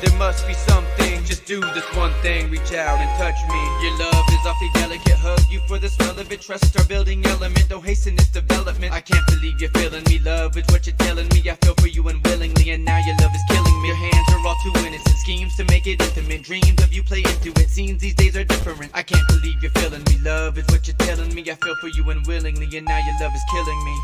There must be something, just do this one thing. Reach out and touch me. Your love is awfully delicate. Hug you for the smell of it. Trust our building element. Don't hasten its development. I can't believe you're feeling me. Love is what you're telling me. I feel for you unwillingly, and now your love is killing me. Your hands are all too innocent. Schemes to make it intimate. Dreams of you play into it. Scenes these days are different. I can't believe you're feeling me. Love is what you're telling me. I feel for you unwillingly, and now your love is killing me.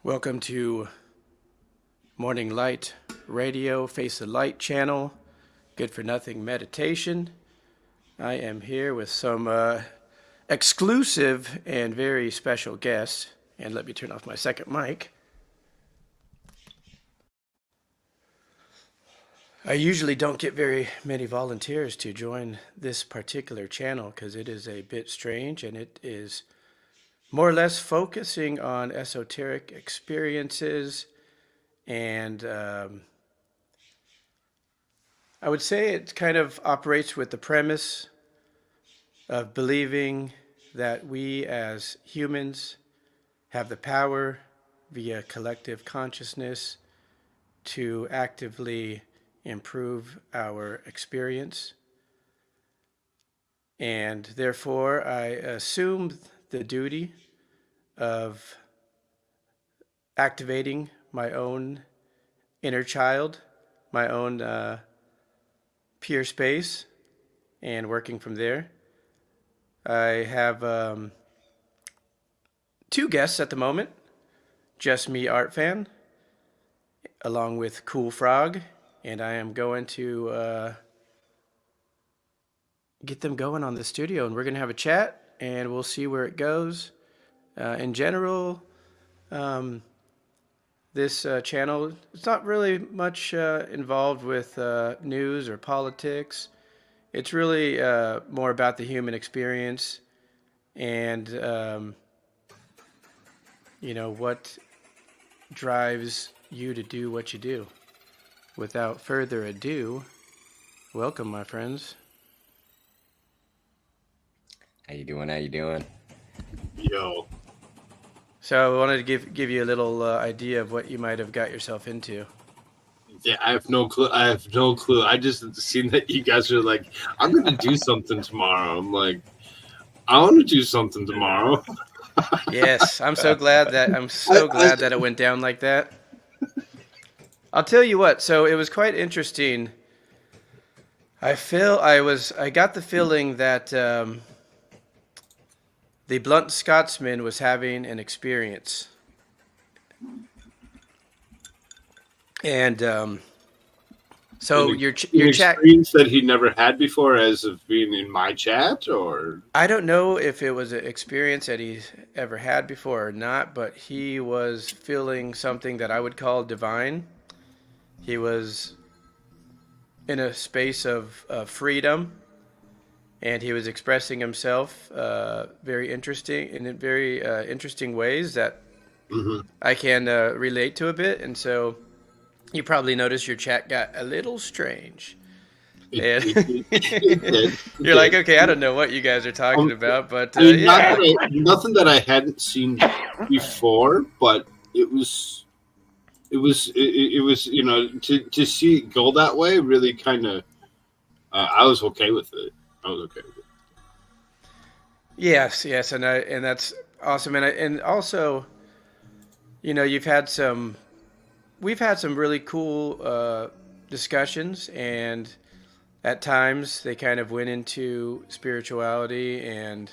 Welcome to Morning Light Radio, Face the Light channel, Good for Nothing meditation. I am here with some exclusive and very special guests. And let me turn off my second mic. I usually don't get very many volunteers to join this particular channel because it is a bit strange, and it is more or less focusing on esoteric experiences, and I would say it kind of operates with the premise of believing that we as humans have the power via collective consciousness to actively improve our experience. And therefore, I assume the duty of activating my own inner child, my own pure space, and working from there. I have two guests at the moment, Just Me Art Fan, along with Cool Frog, and I am going to get them going on the studio, and we're going to have a chat, and we'll see where it goes. In general, this channel is not really much involved with news or politics. It's really more about the human experience and, what drives you to do what you do. Without further ado, welcome, my friends. How you doing? Yo. So I wanted to give you a little idea of what you might have got yourself into. Yeah, I have no clue. I just seen that you guys are like, I'm going to do something tomorrow. I'm like, I want to do something tomorrow. Yes, I'm so glad that it went down like that. I'll tell you what, so it was quite interesting. I got the feeling that the blunt Scotsman was having an experience. And so your chat experience that he never had before, as of being in my chat, or I don't know if it was an experience that he's ever had before or not, but he was feeling something that I would call divine. He was in a space of freedom, and he was expressing himself very interesting ways that I can relate to a bit. And so you probably noticed your chat got a little strange. You're like, okay, I don't know what you guys are talking about, but yeah. Nothing that I hadn't seen before, but it was to see it go that way really kind of I was okay with it. Yes, and that's awesome, and also, we've had some really cool discussions, and at times they kind of went into spirituality and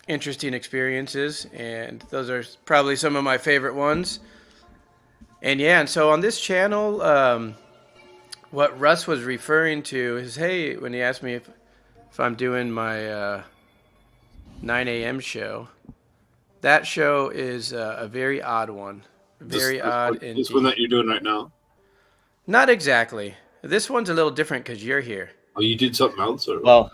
interesting experiences, and those are probably some of my favorite ones. And so on this channel, what Russ was referring to is, hey, when he asked me if I'm doing my 9 a.m. show, that show is a very odd one. Very odd. This one that you're doing right now? Not exactly. This one's a little different because you're here. Oh, you did something else, or Well,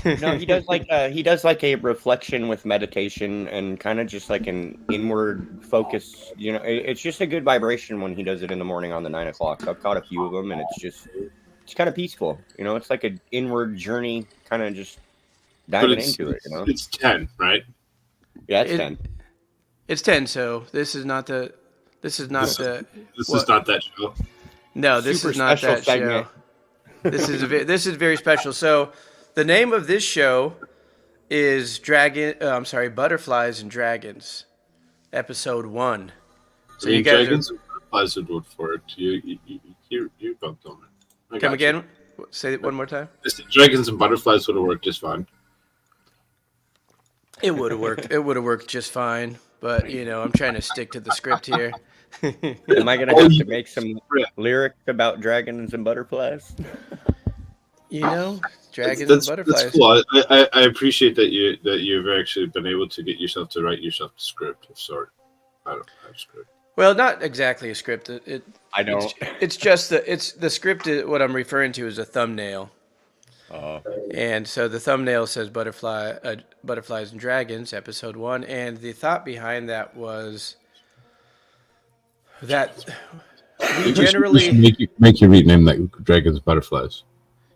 no, he does like a reflection with meditation and kind of just like an inward focus. It's just a good vibration when he does it in the morning on the 9 o'clock. I've caught a few of them, and it's kind of peaceful. It's like an inward journey, kind of just diving into it. It's 10, right? Yeah, it's 10. It's 10. So this is not the. This is not that show. No, this is not that show. This is very special. So, the name of this show is Butterflies and Dragons, episode 1. So you guys Dragons and Butterflies would work for it. You bumped on it. Come again? Say it one more time. Dragons and Butterflies would have worked just fine. It would have worked. It would have worked just fine. But I'm trying to stick to the script here. Am I gonna have to make some lyrics about dragons and butterflies? Dragons and butterflies. That's cool. I appreciate that you've actually been able to get yourself to write yourself a script of sort. I don't have a script. Well, not exactly a script. I don't. It's just the script. What I'm referring to is a thumbnail. And so the thumbnail says Butterflies and Dragons, episode 1, and the thought behind that was that we generally make you rename that Dragons and Butterflies.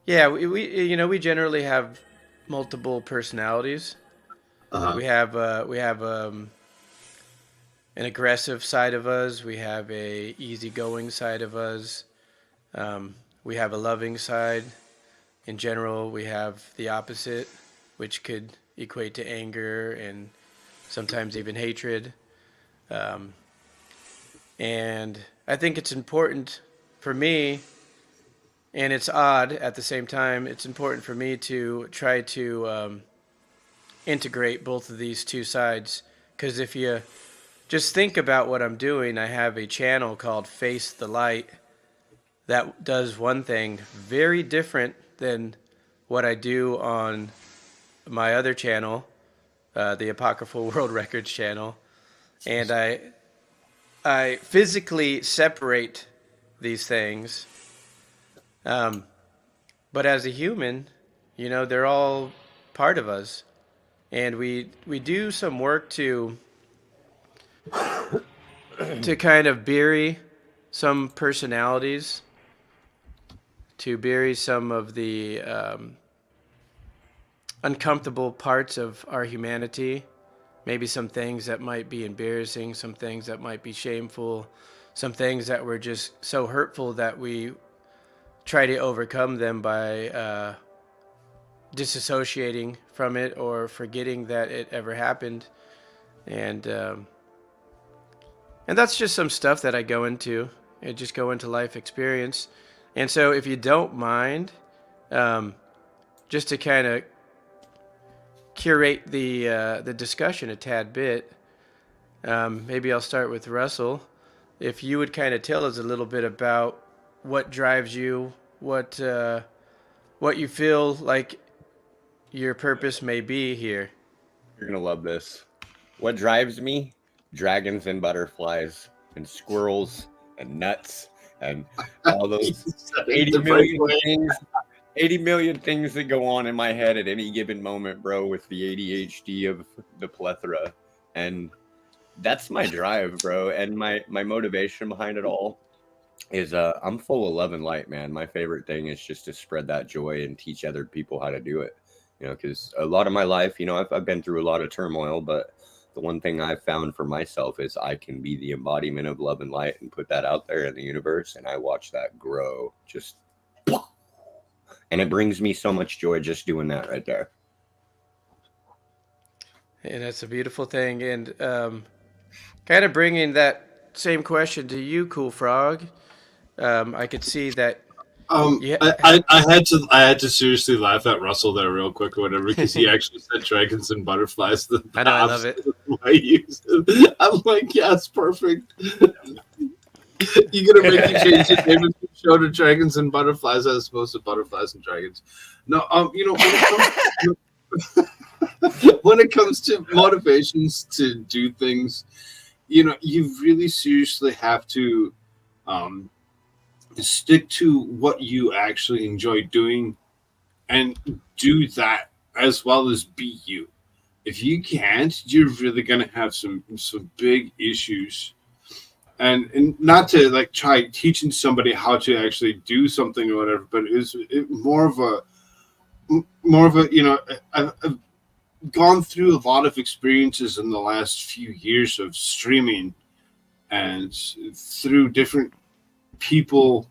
Yeah, we generally have multiple personalities. We have an aggressive side of us. We have a easygoing side of us. We have a loving side. In general, we have the opposite, which could equate to anger and sometimes even hatred. And I think it's important for me, and it's odd at the same time, it's important for me to try to integrate both of these two sides. Because if you just think about what I'm doing, I have a channel called Face the Light that does one thing very different than what I do on my other channel, the Apocryphal World Records channel. And I physically separate these things. But as a human, they're all part of us. And we do some work to kind of bury some personalities, to bury some of the uncomfortable parts of our humanity, maybe some things that might be embarrassing, some things that might be shameful, some things that were just so hurtful that we try to overcome them by disassociating from it or forgetting that it ever happened. And that's just some stuff that I go into. I just go into life experience. And so if you don't mind, just to kind of curate the discussion a tad bit, maybe I'll start with Russell. If you would kind of tell us a little bit about what drives you, what you feel like your purpose may be here. You're gonna love this. What drives me? Dragons and butterflies and squirrels and nuts and all those 80 million things that go on in my head at any given moment, bro, with the ADHD of the plethora. And that's my drive, bro. And my motivation behind it all is I'm full of love and light, man. My favorite thing is just to spread that joy and teach other people how to do it. Because a lot of my life, I've been through a lot of turmoil, but the one thing I've found for myself is I can be the embodiment of love and light and put that out there in the universe. And I watch that grow and it brings me so much joy just doing that right there. And that's a beautiful thing. And kind of bringing that same question to you, Cool Frog. I could see that. I had to seriously laugh at Russell there real quick or whatever, because he actually said dragons and butterflies. I know, I love it. I'm like, yeah, it's perfect. You're gonna make you change your name of the show to Dragons and Butterflies as opposed to Butterflies and Dragons. No, when it comes to motivations to do things, you really seriously have to stick to what you actually enjoy doing and do that as well as be you. If you can't, you're really gonna have some big issues. And not to like try teaching somebody how to actually do something or whatever, but more of a I've gone through a lot of experiences in the last few years of streaming, and through different people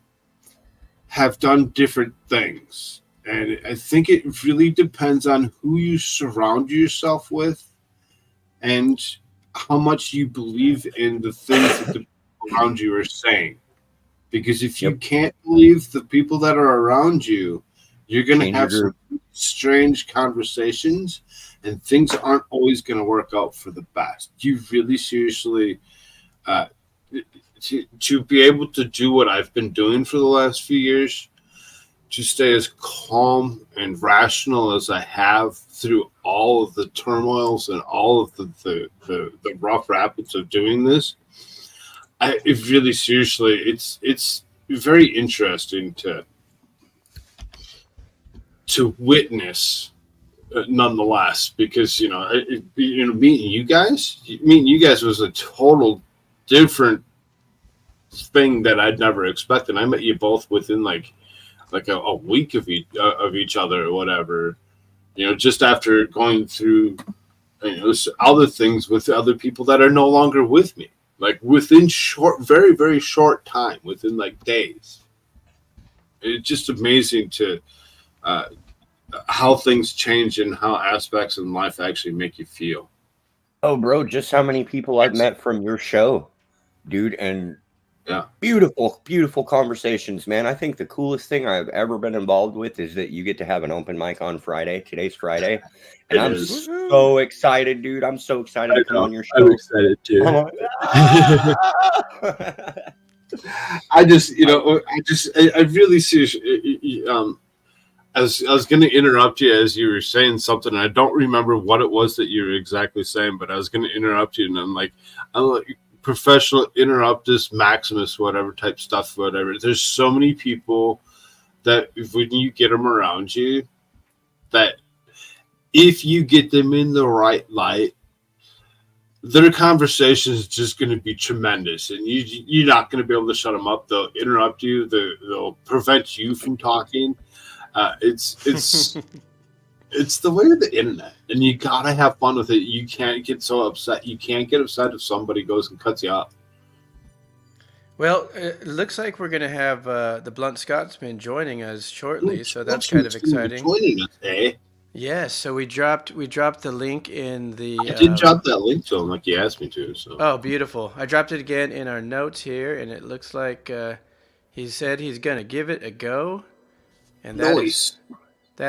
have done different things. And I think it really depends on who you surround yourself with and how much you believe in the things that the people around you are saying. Because if you can't believe the people that are around you, you're going to have some strange conversations, and things aren't always going to work out for the best. You really seriously, to be able to do what I've been doing for the last few years, to stay as calm and rational as I have through all of the turmoils and all of the rough rapids of doing this, it really seriously, it's very interesting to witness, nonetheless, because meeting you guys was a total different thing that I'd never expected. I met you both within like a week of each other or whatever, just after going through other things with other people that are no longer with me, like within very very short time, within like days. It's just amazing to how things change and how aspects in life actually make you feel. Oh, bro, just how many people I've met from your show, dude, and yeah, beautiful conversations, man. I think the coolest thing I've ever been involved with is that you get to have an open mic on Friday. Today's Friday, and I'm so excited, dude. I'm so excited to come on your show. I'm excited too. I really seriously, I was going to interrupt you as you were saying something. And I don't remember what it was that you were exactly saying, but I was going to interrupt you, and I'm like professional interruptus maximus, whatever type stuff, whatever. There's so many people that when you get them around you, that if you get them in the right light, their conversation is just going to be tremendous, and you're not going to be able to shut them up. They'll interrupt you. They'll prevent you from talking. It's it's the way of the internet, and you gotta have fun with it. You can't get so upset. You can't get upset if somebody goes and cuts you off. Well, it looks like we're going to have the Blunt Scotsman joining us shortly, so that's kind of exciting. Joining us, eh? Yes, so we dropped the link in the. I did drop that link to him like you asked me to. So. Oh, beautiful! I dropped it again in our notes here, and it looks like he said he's going to give it a go, and that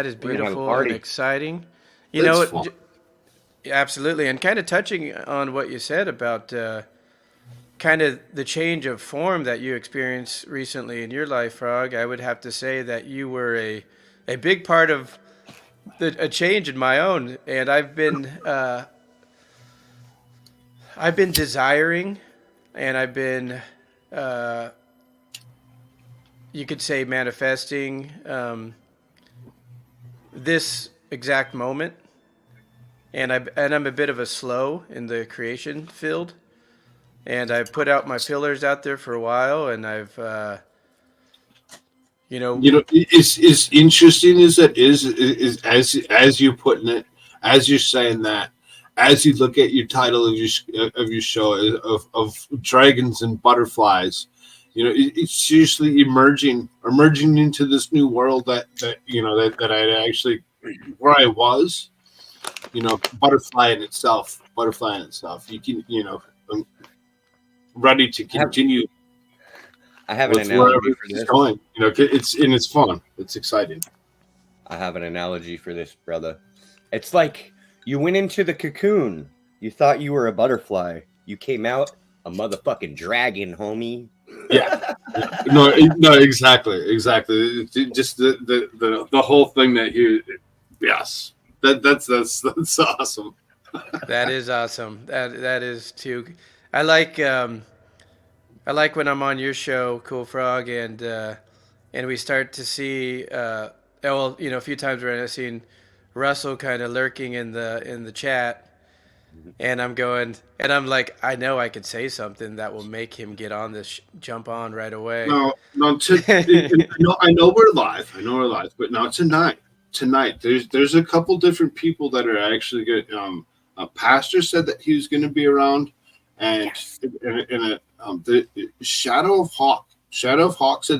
is beautiful and exciting. You know, absolutely, and kind of touching on what you said about kind of the change of form that you experienced recently in your life, Frog. I would have to say that you were a big part of a change in my own, and I've been desiring, and I've been you could say manifesting this exact moment, and I'm a bit of a slow in the creation field, and I've put out my fillers out there for a while, and I've it's interesting as it is as you're putting it, as you're saying that, as you look at your title of your show of Dragons and Butterflies, it's seriously emerging into this new world that I actually, where I was, butterfly in itself. You can, I'm ready to continue. I have an analogy for this. Going. It's fun. It's exciting. I have an analogy for this, brother. It's like you went into the cocoon. You thought you were a butterfly. You came out a motherfucking dragon, homie. Yeah. No, exactly. Just the whole thing that you. Yes. That's awesome. That is awesome. That is too. I like when I'm on your show, Cool Frog, and we start to see well, a few times where I've seen Russell kind of lurking in the chat, and I'm like, I know I could say something that will make him get on this, jump on right away. No, no. I know we're live. I know we're live, but now tonight, there's a couple different people that are actually good. A pastor said that he was going to be around, and the Shadow of Hawk said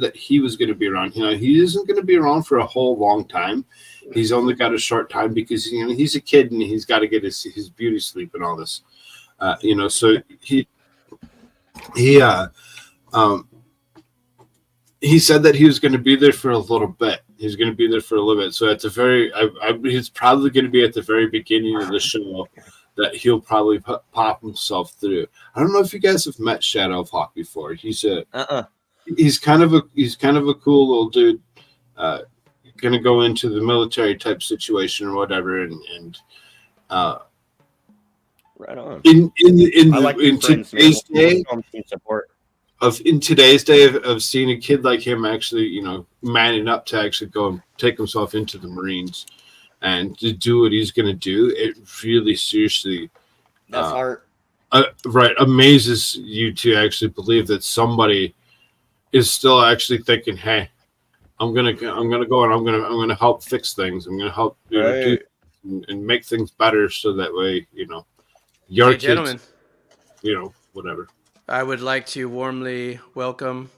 that he was going to be around. He isn't going to be around for a whole long time. He's only got a short time because he's a kid and he's got to get his beauty sleep and all this. So he said that he was going to be there for a little bit. He's going to be there for a little bit. So at the he's probably going to be at the very beginning of the show that he'll probably pop himself through. I don't know if you guys have met Shadow of Hawk before. He's kind of a cool little dude. Going to go into the military type situation or whatever, and Right on. in today's day of seeing a kid like him actually, manning up to actually go and take himself into the Marines and to do what he's going to do, it really seriously That's heart. amazes you to actually believe that somebody is still actually thinking, hey, I'm gonna go and I'm gonna help fix things. I'm gonna help do and make things better so that way your kids, gentlemen, whatever. I would like to warmly welcome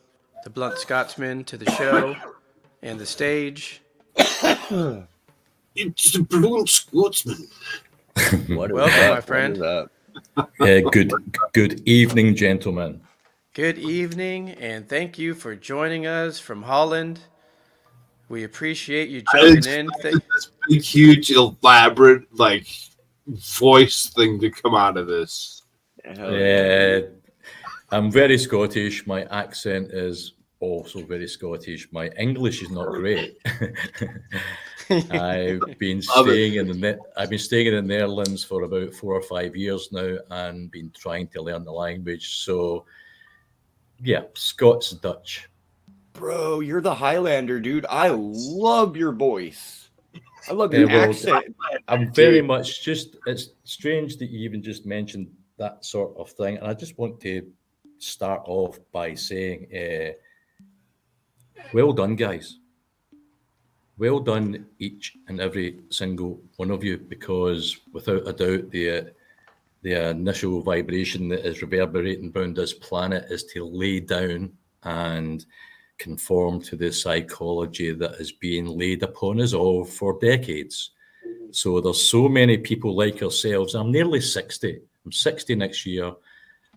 the Blunt Scotsman to the show and the stage. It's the Blunt Scotsman. What is Welcome, up? my friend. What is up? Good evening, gentlemen. Good evening, and thank you for joining us from Holland. We appreciate you jumping in. This big, huge, elaborate, voice thing to come out of this. Yeah, I'm very Scottish. My accent is also very Scottish. My English is not great. I've been staying in the Netherlands for about 4 or 5 years now, and been trying to learn the language. So, yeah, Scots Dutch. Bro, you're the Highlander, dude. I love your voice. I love your accent. I'm very much it's strange that you even just mentioned that sort of thing. And I just want to start off by saying, well done, guys. Well done, each and every single one of you, because without a doubt, the initial vibration that is reverberating around this planet is to lay down and conform to the psychology that is being laid upon us all for decades. So there's so many people like yourselves. I'm nearly 60. I'm 60 next year.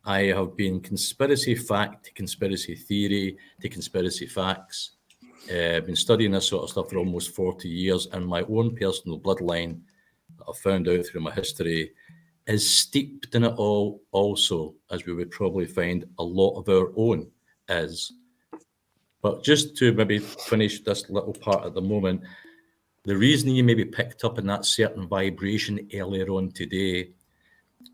I have been conspiracy fact to conspiracy theory to conspiracy facts. I've been studying this sort of stuff for almost 40 years, and my own personal bloodline that I've found out through my history is steeped in it all also, as we would probably find a lot of our own is. But just to maybe finish this little part at the moment, the reason you maybe picked up in that certain vibration earlier on today,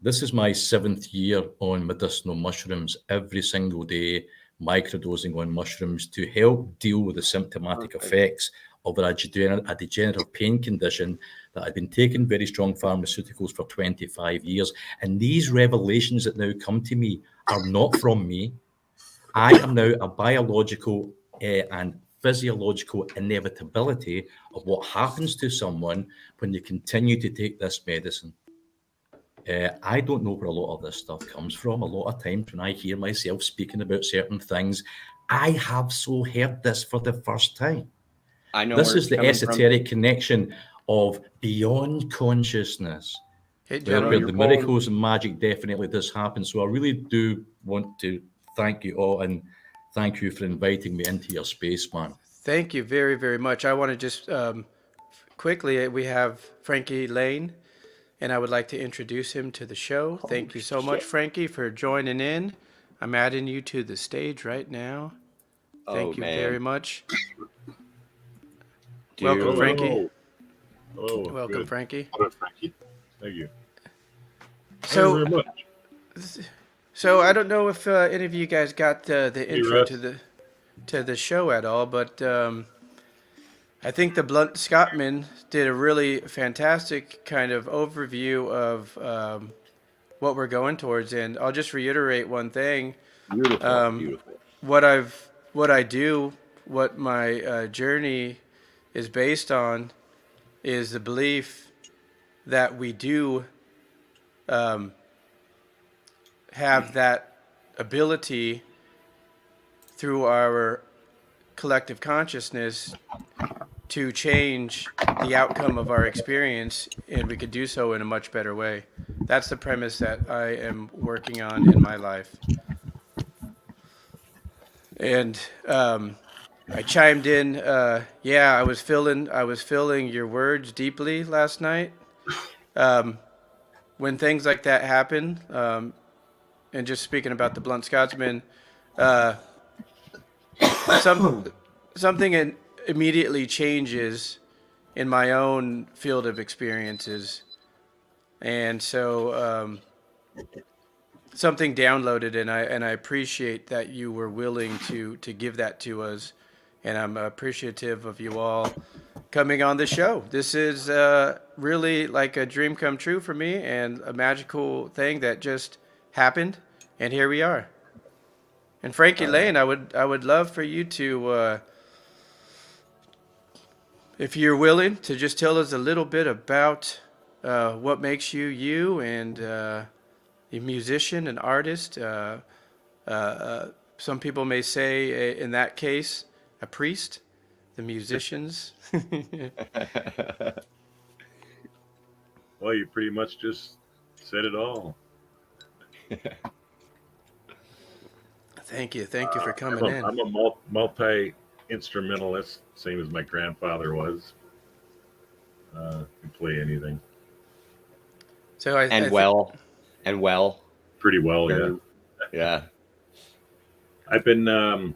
this is my 7th year on medicinal mushrooms every single day, microdosing on mushrooms to help deal with the symptomatic effects of a degenerative pain condition that I've been taking very strong pharmaceuticals for 25 years. And these revelations that now come to me are not from me. I am now a biological and physiological inevitability of what happens to someone when they continue to take this medicine. I don't know where a lot of this stuff comes from. A lot of times when I hear myself speaking about certain things, I have so heard this for the first time. I know this is the esoteric connection of beyond consciousness, where the miracles and magic definitely does happen. So I really do want to thank you all, and thank you for inviting me into your space, man. Thank you very, very much. I want to just quickly, we have Frankie Lane, and I would like to introduce him to the show. Thank you so much, Frankie, for joining in. I'm adding you to the stage right now. Thank you very much. Welcome, Frankie. Oh, welcome, Frankie. Hello, Frankie. Thank you. So, Thank you very much. So I don't know if any of you guys got the intro to the show at all, but I think the Blunt Scotsman did a really fantastic kind of overview of what we're going towards, and I'll just reiterate one thing. Beautiful, beautiful. What I do, what my journey is based on, is the belief that we do have that ability through our collective consciousness to change the outcome of our experience, and we could do so in a much better way. That's the premise that I am working on in my life. And I chimed in. I was feeling your words deeply last night. When things like that happen, and just speaking about the Blunt Scotsman, something immediately changes in my own field of experiences, and so something downloaded, and I appreciate that you were willing to give that to us, and I'm appreciative of you all coming on the show. This is really like a dream come true for me, and a magical thing that just happened, and here we are. And Frankie Lane, I would love for you to, if you're willing, to just tell us a little bit about what makes you you, and a musician, an artist. Some people may say, in that case, a priest. The musicians. Well, you pretty much just said it all. Thank you for coming in. I'm a multi-instrumentalist, same as my grandfather was. Can play anything. So well. Pretty well, yeah. Yeah. I've been on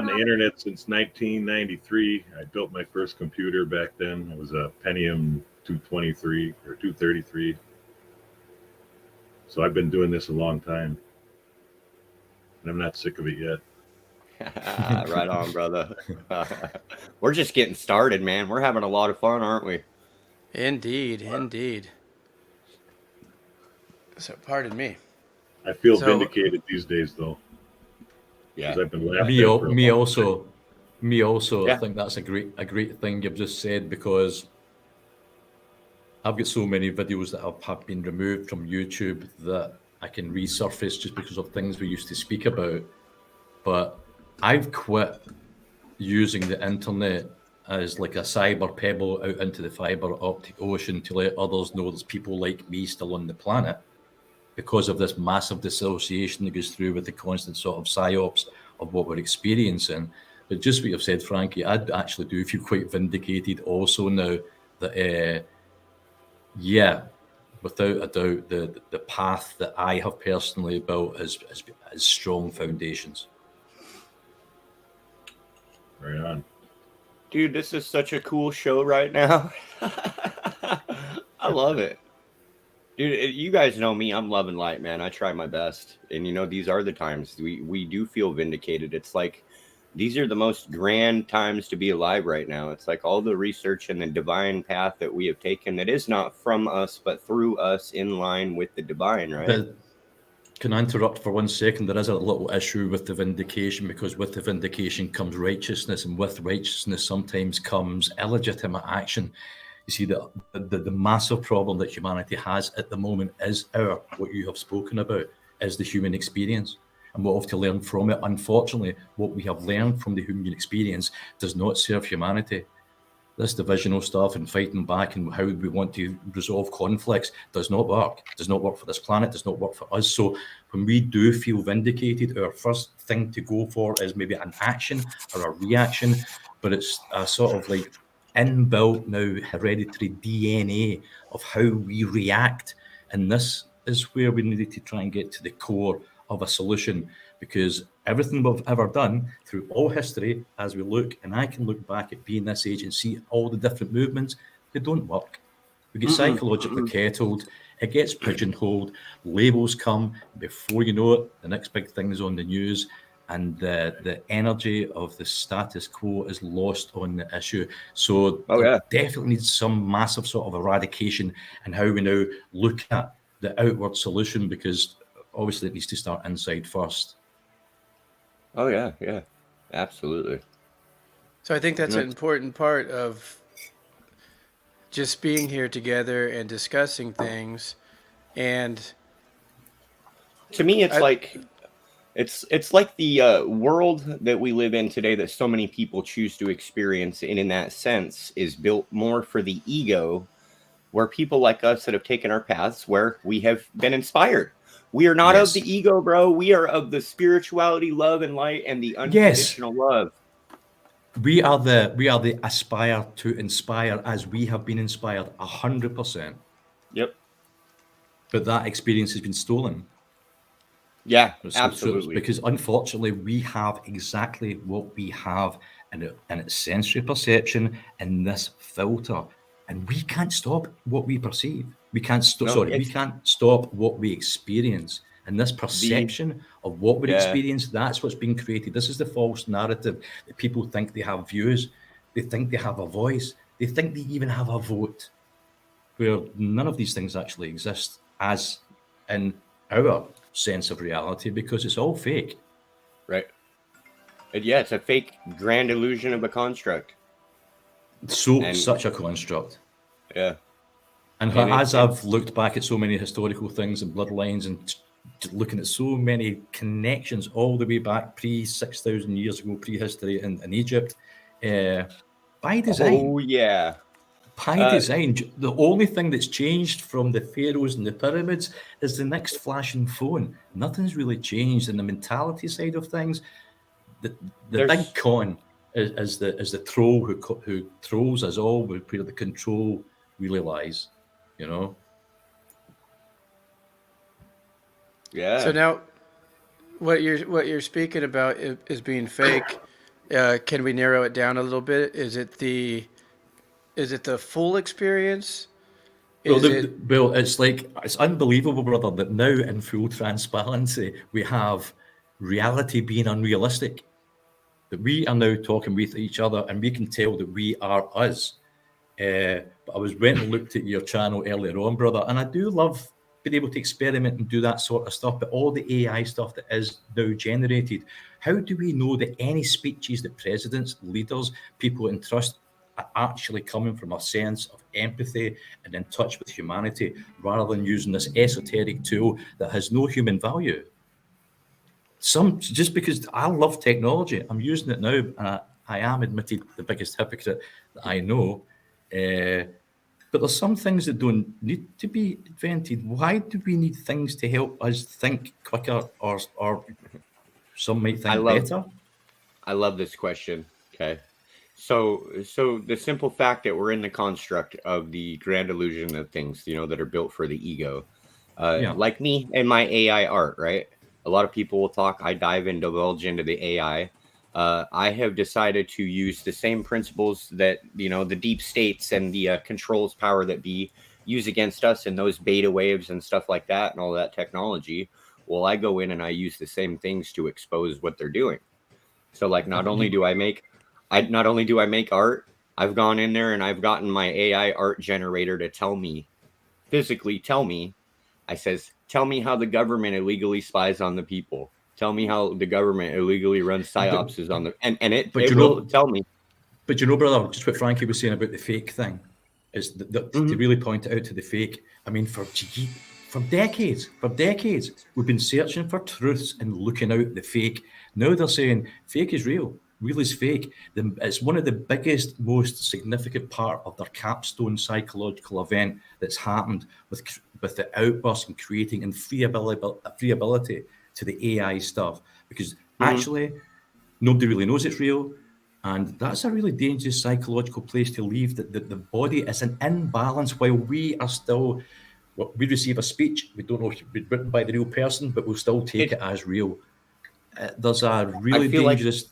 the internet since 1993. I built my first computer back then. It was a Pentium 223 or 233. So I've been doing this a long time. And I'm not sick of it yet. Right on, brother. We're just getting started, man. We're having a lot of fun, aren't we? Indeed. So, pardon me. I feel vindicated these days, though. Yeah. I've been laughing. Me also. Yeah. I think that's a great thing you've just said, because I've got so many videos that have been removed from YouTube that I can resurface just because of things we used to speak about. But I've quit using the internet as like a cyber pebble out into the fiber optic ocean to let others know there's people like me still on the planet, because of this massive dissociation that goes through with the constant sort of psyops of what we're experiencing. But just what you've said, Frankie, I actually do feel quite vindicated also now that, without a doubt, the path that I have personally built has strong foundations. Right on. Dude, this is such a cool show right now. I love it. Dude, you guys know me. I'm love and light, man. I try my best. And, these are the times we do feel vindicated. It's like these are the most grand times to be alive right now. It's like all the research and the divine path that we have taken that is not from us, but through us, in line with the divine, right? But can I interrupt for 1 second? There is a little issue with the vindication, because with the vindication comes righteousness, and with righteousness sometimes comes illegitimate action. You see, the massive problem that humanity has at the moment is what you have spoken about, is the human experience. And what we have to learn from it. Unfortunately, what we have learned from the human experience does not serve humanity. This divisional stuff and fighting back and how we want to resolve conflicts does not work. It does not work for this planet, does not work for us. So when we do feel vindicated, our first thing to go for is maybe an action or a reaction, but it's a sort of like inbuilt now hereditary DNA of how we react. And this is where we needed to try and get to the core of a solution, because everything we've ever done through all history, as we look, and I can look back at being this age and see all the different movements, they don't work. We get psychologically kettled, it gets pigeonholed, labels come, before you know it, the next big thing is on the news, and the energy of the status quo is lost on the issue. So there definitely needs some massive sort of eradication in how we now look at the outward solution, because obviously it needs to start inside first. Oh yeah, absolutely. So I think that's an important part of just being here together and discussing things. And to me, it's like the world that we live in today that so many people choose to experience, and in that sense is built more for the ego, where people like us that have taken our paths where we have been inspired. We are not of the ego, bro. We are of the spirituality, love, and light, and the unconditional love. We are the aspire to inspire, as we have been inspired 100%. Yep. But that experience has been stolen. Yeah, absolutely. Because unfortunately, we have exactly what we have in its sensory perception in this filter, and we can't stop what we perceive. We can't stop. We can't stop what we experience. And this perception of what we experience, that's what's being created. This is the false narrative that people think they have views, they think they have a voice, they think they even have a vote, where none of these things actually exist as in our sense of reality, because it's all fake. Right. And yeah, it's a fake grand illusion of a construct. Such a construct. Yeah. And as I've looked back at so many historical things and bloodlines and looking at so many connections all the way back 6,000 years ago, prehistory in Egypt, by design. Oh, yeah. By design. The only thing that's changed from the pharaohs and the pyramids is the next flashing phone. Nothing's really changed in the mentality side of things. The big con is the troll who trolls us all, where the control really lies, you know? Yeah. So now, what you're speaking about is being fake. Can we narrow it down a little bit? Is it the full experience? It's unbelievable, brother, that now in full transparency we have reality being unrealistic. That we are now talking with each other and we can tell that we are us. But I went and looked at your channel earlier on, brother, and I do love being able to experiment and do that sort of stuff, but all the AI stuff that is now generated, how do we know that any speeches that presidents, leaders, people in trust are actually coming from a sense of empathy and in touch with humanity, rather than using this esoteric tool that has no human value? Just because I love technology, I'm using it now, and I am admitted the biggest hypocrite that I know. But there's some things that don't need to be invented. Why do we need things to help us think quicker, or some might think better? I love this question. Okay. So the simple fact that we're in the construct of the grand illusion of things, that are built for the ego, like me and my AI art, right? A lot of people will talk, I divulge into the AI. I have decided to use the same principles that, the deep states and the controls power that be use against us, and those beta waves and stuff like that and all that technology. Well, I go in and I use the same things to expose what they're doing. So like, not only do I make art, I've gone in there and I've gotten my AI art generator to physically tell me, tell me how the government illegally spies on the people. Tell me how the government illegally runs psyops on the, and it will tell me. But brother, just what Frankie was saying about the fake thing is that to really point it out to the fake. I mean, for decades, we've been searching for truths and looking out the fake. Now they're saying fake is real is fake. It's one of the biggest, most significant part of their capstone psychological event that's happened with the outburst and creating and free ability to the AI stuff, because actually nobody really knows it's real, and that's a really dangerous psychological place to leave. That the body is an imbalance while we are still. We receive a speech, we don't know if it's been written by the real person, but we'll still take it as real. There's a really dangerous.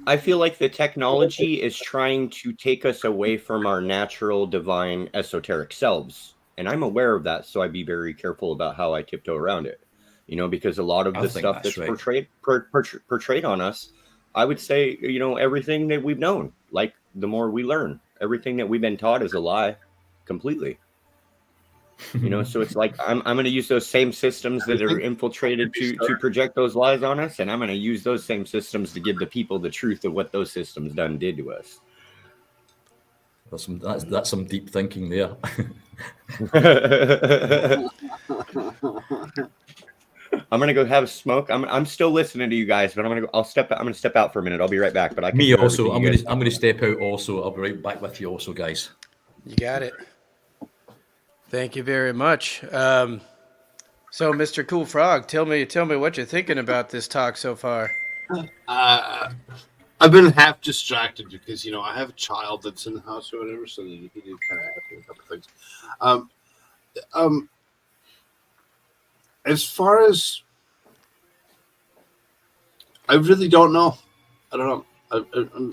I feel like the technology is trying to take us away from our natural, divine, esoteric selves. And I'm aware of that, so I'd be very careful about how I tiptoe around it. You know, because a lot of I the think stuff that's that's right. portrayed on us, I would say, you know, everything that we've known, like the more we learn, everything that we've been taught is a lie completely. You know, so it's like I'm going to use those same systems that are infiltrated to project those lies on us, and I'm going to use those same systems to give the people the truth of what those systems done did to us. That's some deep thinking there. I'm gonna go have a smoke. I'm still listening to you guys, but I'm gonna step out for a minute. I'll be right back. But I can Me hear also. everything you guys I'm gonna step out also. I'll be right back with you also, guys. You got it. Thank you very much. So, Mr. Cool Frog, tell me what you're thinking about this talk so far. I've been half distracted because, you know, I have a child that's in the house or whatever, so he did kind of ask me a couple things. As far as, I really don't know. I don't know.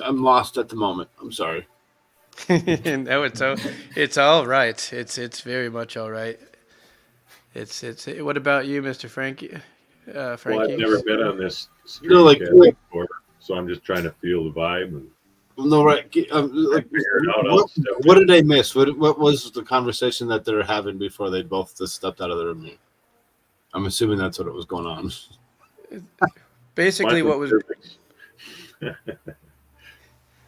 I'm lost at the moment. I'm sorry. No, it's all right. It's very much all right. It's what about you, Mr. Frankie? Well, Frankie? I've never been on this stream No, like, before, so I'm just trying to feel the vibe. And no, right. Like, figure it out. what did I miss? What was the conversation that they're having before they both just stepped out of the room? I'm assuming that's what it was going on. Basically, what was?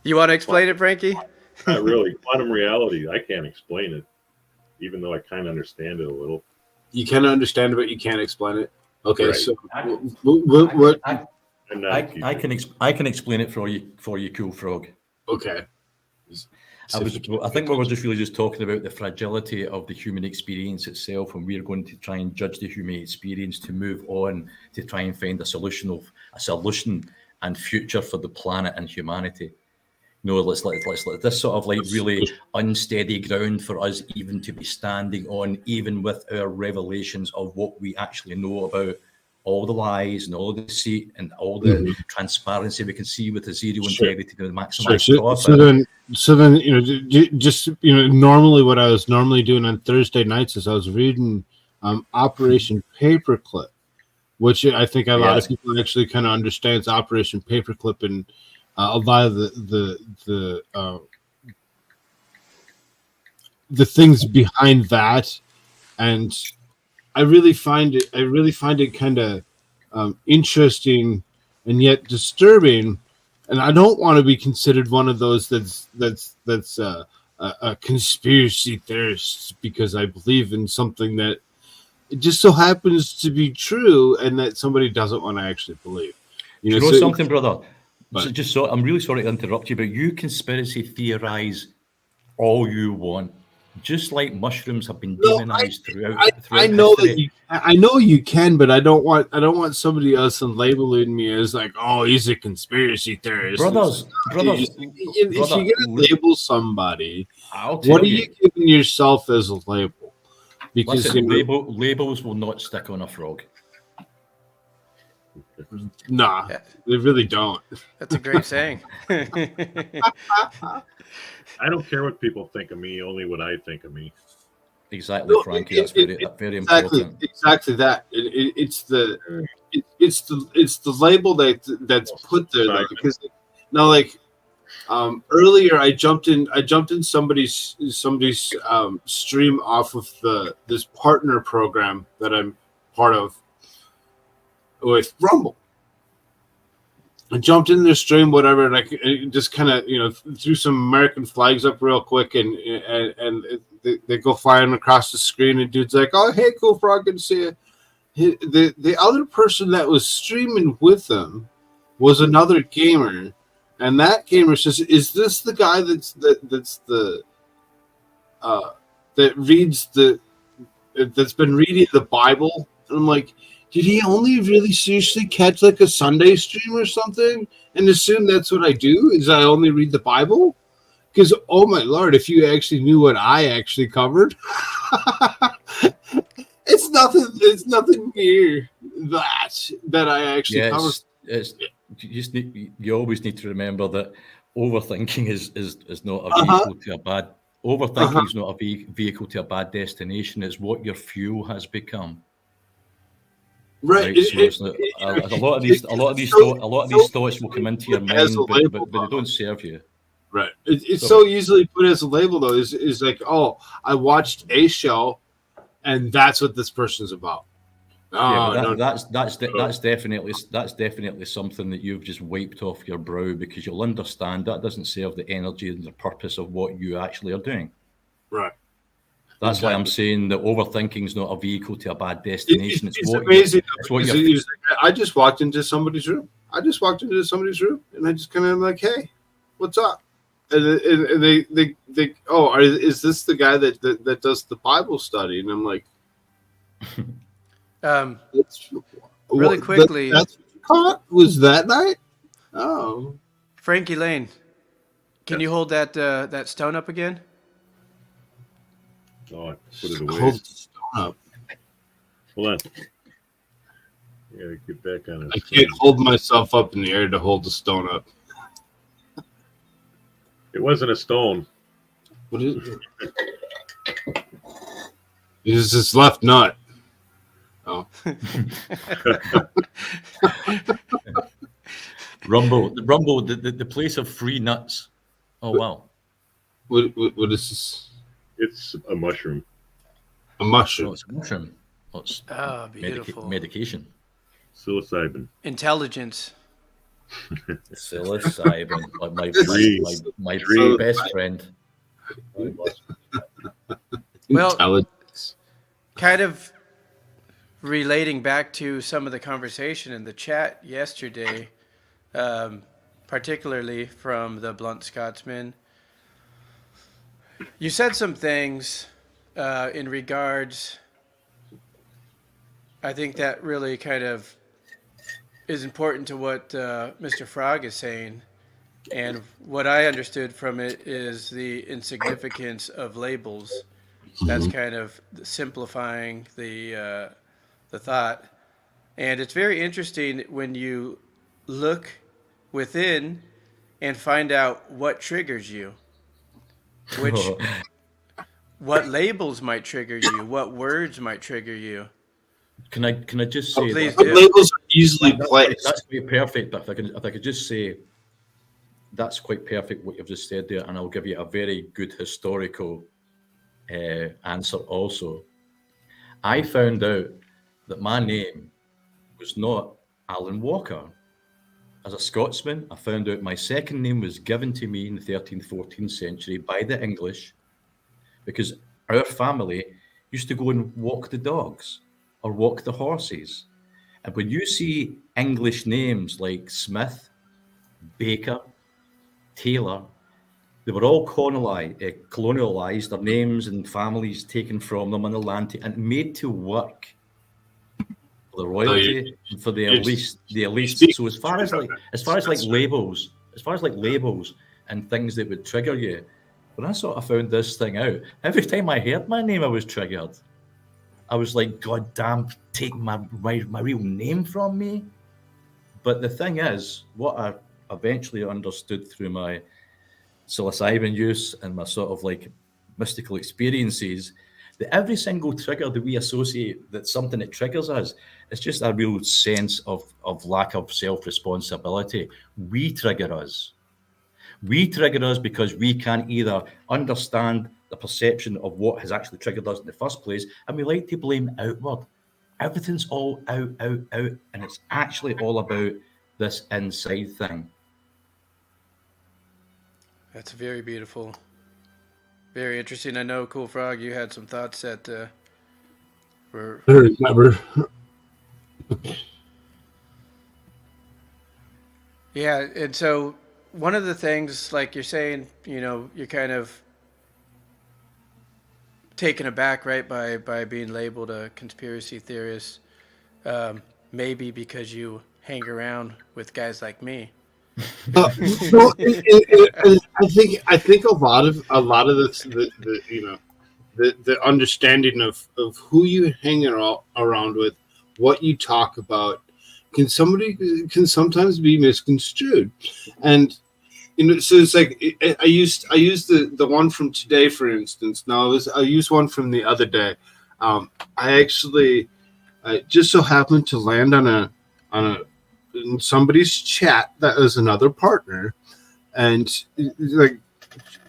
You want to explain it, Frankie? Not really. Quantum reality. I can't explain it, even though I kind of understand it a little. You can understand it, but you can't explain it. Okay, Right. so what? I can explain it for you, Cool Frog. Okay. I think we were just really just talking about the fragility of the human experience itself, and we're going to try and judge the human experience to move on to try and find a solution and future for the planet and humanity. No, let's let this sort of like really unsteady ground for us even to be standing on, even with our revelations of what we actually know about all the lies and all the deceit and all the transparency we can see with the zero integrity to maximize profit. So then, you know, just, you know, normally what I was normally doing on Thursday nights is I was reading Operation Paperclip, which I think a lot of people actually kind of understands Operation Paperclip, and a lot of the things behind that, and I really find it kind of interesting and yet disturbing. And I don't want to be considered one of those that's a conspiracy theorist, because I believe in something that it just so happens to be true and that somebody doesn't want to actually believe. You know something, brother? So I'm really sorry to interrupt you, but you conspiracy theorize all you want. Just like mushrooms have been demonized throughout I know history. I know you can, but I don't want somebody else labeling me as like, oh, he's a conspiracy theorist. Brothers, if you're gonna label somebody, what are you you giving yourself as a label? Because listen, labels will not stick on a frog. Nah, they really don't. That's a great saying. I don't care what people think of me, only what I think of me. Exactly, Frankie. That's very important. Exactly that. It's the label that's put there, though, because now, like, earlier I jumped in somebody's stream off of this partner program that I'm part of with Rumble. I jumped in their stream, whatever, and I just kind of, you know, threw some American flags up real quick, and they go flying across the screen, and dude's like, "Oh, hey, Cool Frog, good to see you." The other person that was streaming with them was another gamer, and that gamer says, "Is this the guy that that's been reading the Bible?" And I'm like, did he only really seriously catch like a Sunday stream or something and assume that's what I do? Is I only read the Bible? Because, oh my Lord, if you actually knew what I actually covered, it's nothing near that I actually covered. You always need to remember that overthinking is not a vehicle to a bad. Overthinking is not a vehicle to a bad destination. It's what your fuel has become. Right. So it's not, a lot of these thoughts will come into your mind, but they don't serve you. Right. It's so easily put as a label, though. Is like, oh, I watched a show, and that's what this person's about. That's definitely something that you've just wiped off your brow, because you'll understand that doesn't serve the energy and the purpose of what you actually are doing. Right. That's why I'm saying that overthinking is not a vehicle to a bad destination. It's amazing. I just walked into somebody's room. And I just kind of like, hey, what's up? And they is this the guy that does the Bible study? And I'm like, really quickly, that's what you caught? Was that night? Oh, Frankie Lane, can you hold that stone up again? Oh, I put it away. Hold the stone up. Hold on. I gotta get back on it. I can't hold myself up in the air to hold the stone up. It wasn't a stone. What is it? It's his left nut. Oh. Rumble, the place of free nuts. Oh wow. What is this? It's a mushroom. A mushroom. Oh, it's a mushroom. Oh, it's beautiful. Medication. Psilocybin. Intelligence. Psilocybin, like my best friend. Well, kind of relating back to some of the conversation in the chat yesterday, particularly from the Blunt Scotsman, you said some things in regards, I think that really kind of is important to what Mr. Frog is saying. And what I understood from it is the insignificance of labels. That's kind of simplifying the thought. And it's very interesting when you look within and find out what triggers you, what labels might trigger you, what words might trigger you. Can I just say please that labels are easily placed. That's quite perfect. But if I could just say, that's quite perfect what you've just said there, and I'll give you a very good historical answer also. I found out that my name was not Alan Walker. As a Scotsman, I found out my second name was given to me in the 13th, 14th century by the English, because our family used to go and walk the dogs or walk the horses. And when you see English names like Smith, Baker, Taylor, they were all colonialized, their names and families taken from them on the land and made to work for the royalty and for the elite. So as far as labels and things that would trigger you, when I sort of found this thing out, every time I heard my name, I was triggered. I was like, God damn, take my real name from me. But the thing is, what I eventually understood through my psilocybin use and my sort of like mystical experiences, that every single trigger that we associate, that's something that triggers us, it's just a real sense of lack of self-responsibility. We trigger us. We trigger us because we can't either understand the perception of what has actually triggered us in the first place, and we like to blame outward. Everything's all out, and it's actually all about this inside thing. That's very beautiful. Very interesting. I know, Cool Frog, you had some thoughts that were... Never. Yeah, and so one of the things, like you're saying, you know, you're kind of taken aback, right, by being labeled a conspiracy theorist, maybe because you hang around with guys like me. I think a lot of this, the understanding of who you hang around with, what you talk about, can sometimes be misconstrued. And so it's like I used the one from today, for instance. Now I used one from the other day. I actually I just so happened to land on in somebody's chat that is another partner, and like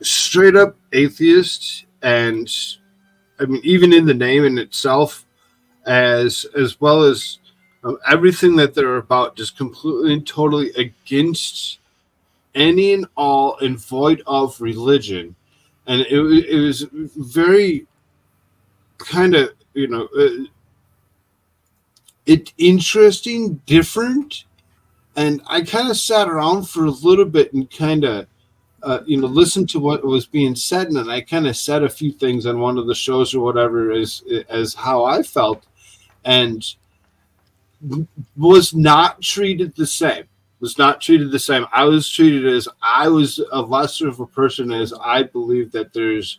straight up atheist, and I mean even in the name in itself, as well as everything that they're about, just completely and totally against any and all and void of religion. And it was very kind of, it interesting, different. And I kind of sat around for a little bit and kind of, listened to what was being said. And I kind of said a few things on one of the shows or whatever as how I felt, and was not treated the same. I was treated as I was a lesser of a person, as I believe that there's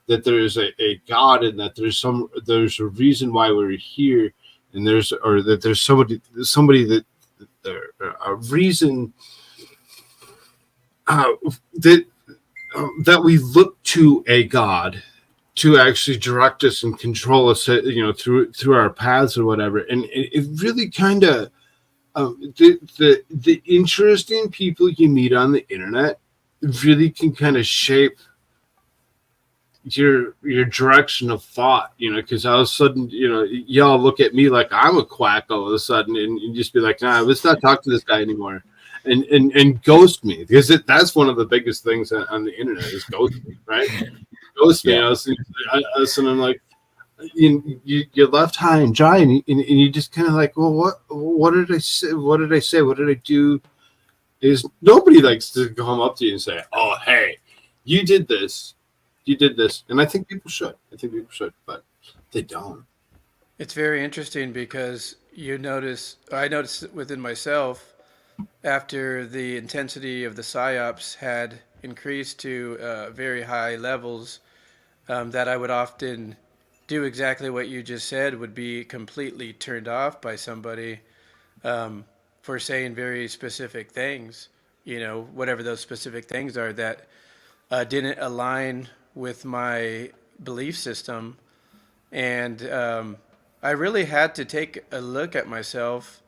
a God, and that there's a reason why we're here, and there's somebody that a reason that we look to a God to actually direct us and control us, through our paths or whatever. And it really kind of the interesting people you meet on the internet really can kind of shape your direction of thought, because all of a sudden, y'all look at me like I'm a quack all of a sudden, and you just be like, nah, let's not talk to this guy anymore, and ghost me, because that's one of the biggest things on the internet is ghosting, right? Ghost me. Yeah. And I'm like, you left high and dry, and you just kind of like, well, what did I say? What did I do? Is nobody likes to come up to you and say, oh, hey, you did this, and I think people should, but they don't. It's very interesting because I noticed it within myself after the intensity of the psyops had increased to very high levels, that I would often do exactly what you just said, would be completely turned off by somebody for saying very specific things, whatever those specific things are that didn't align with my belief system. And I really had to take a look at myself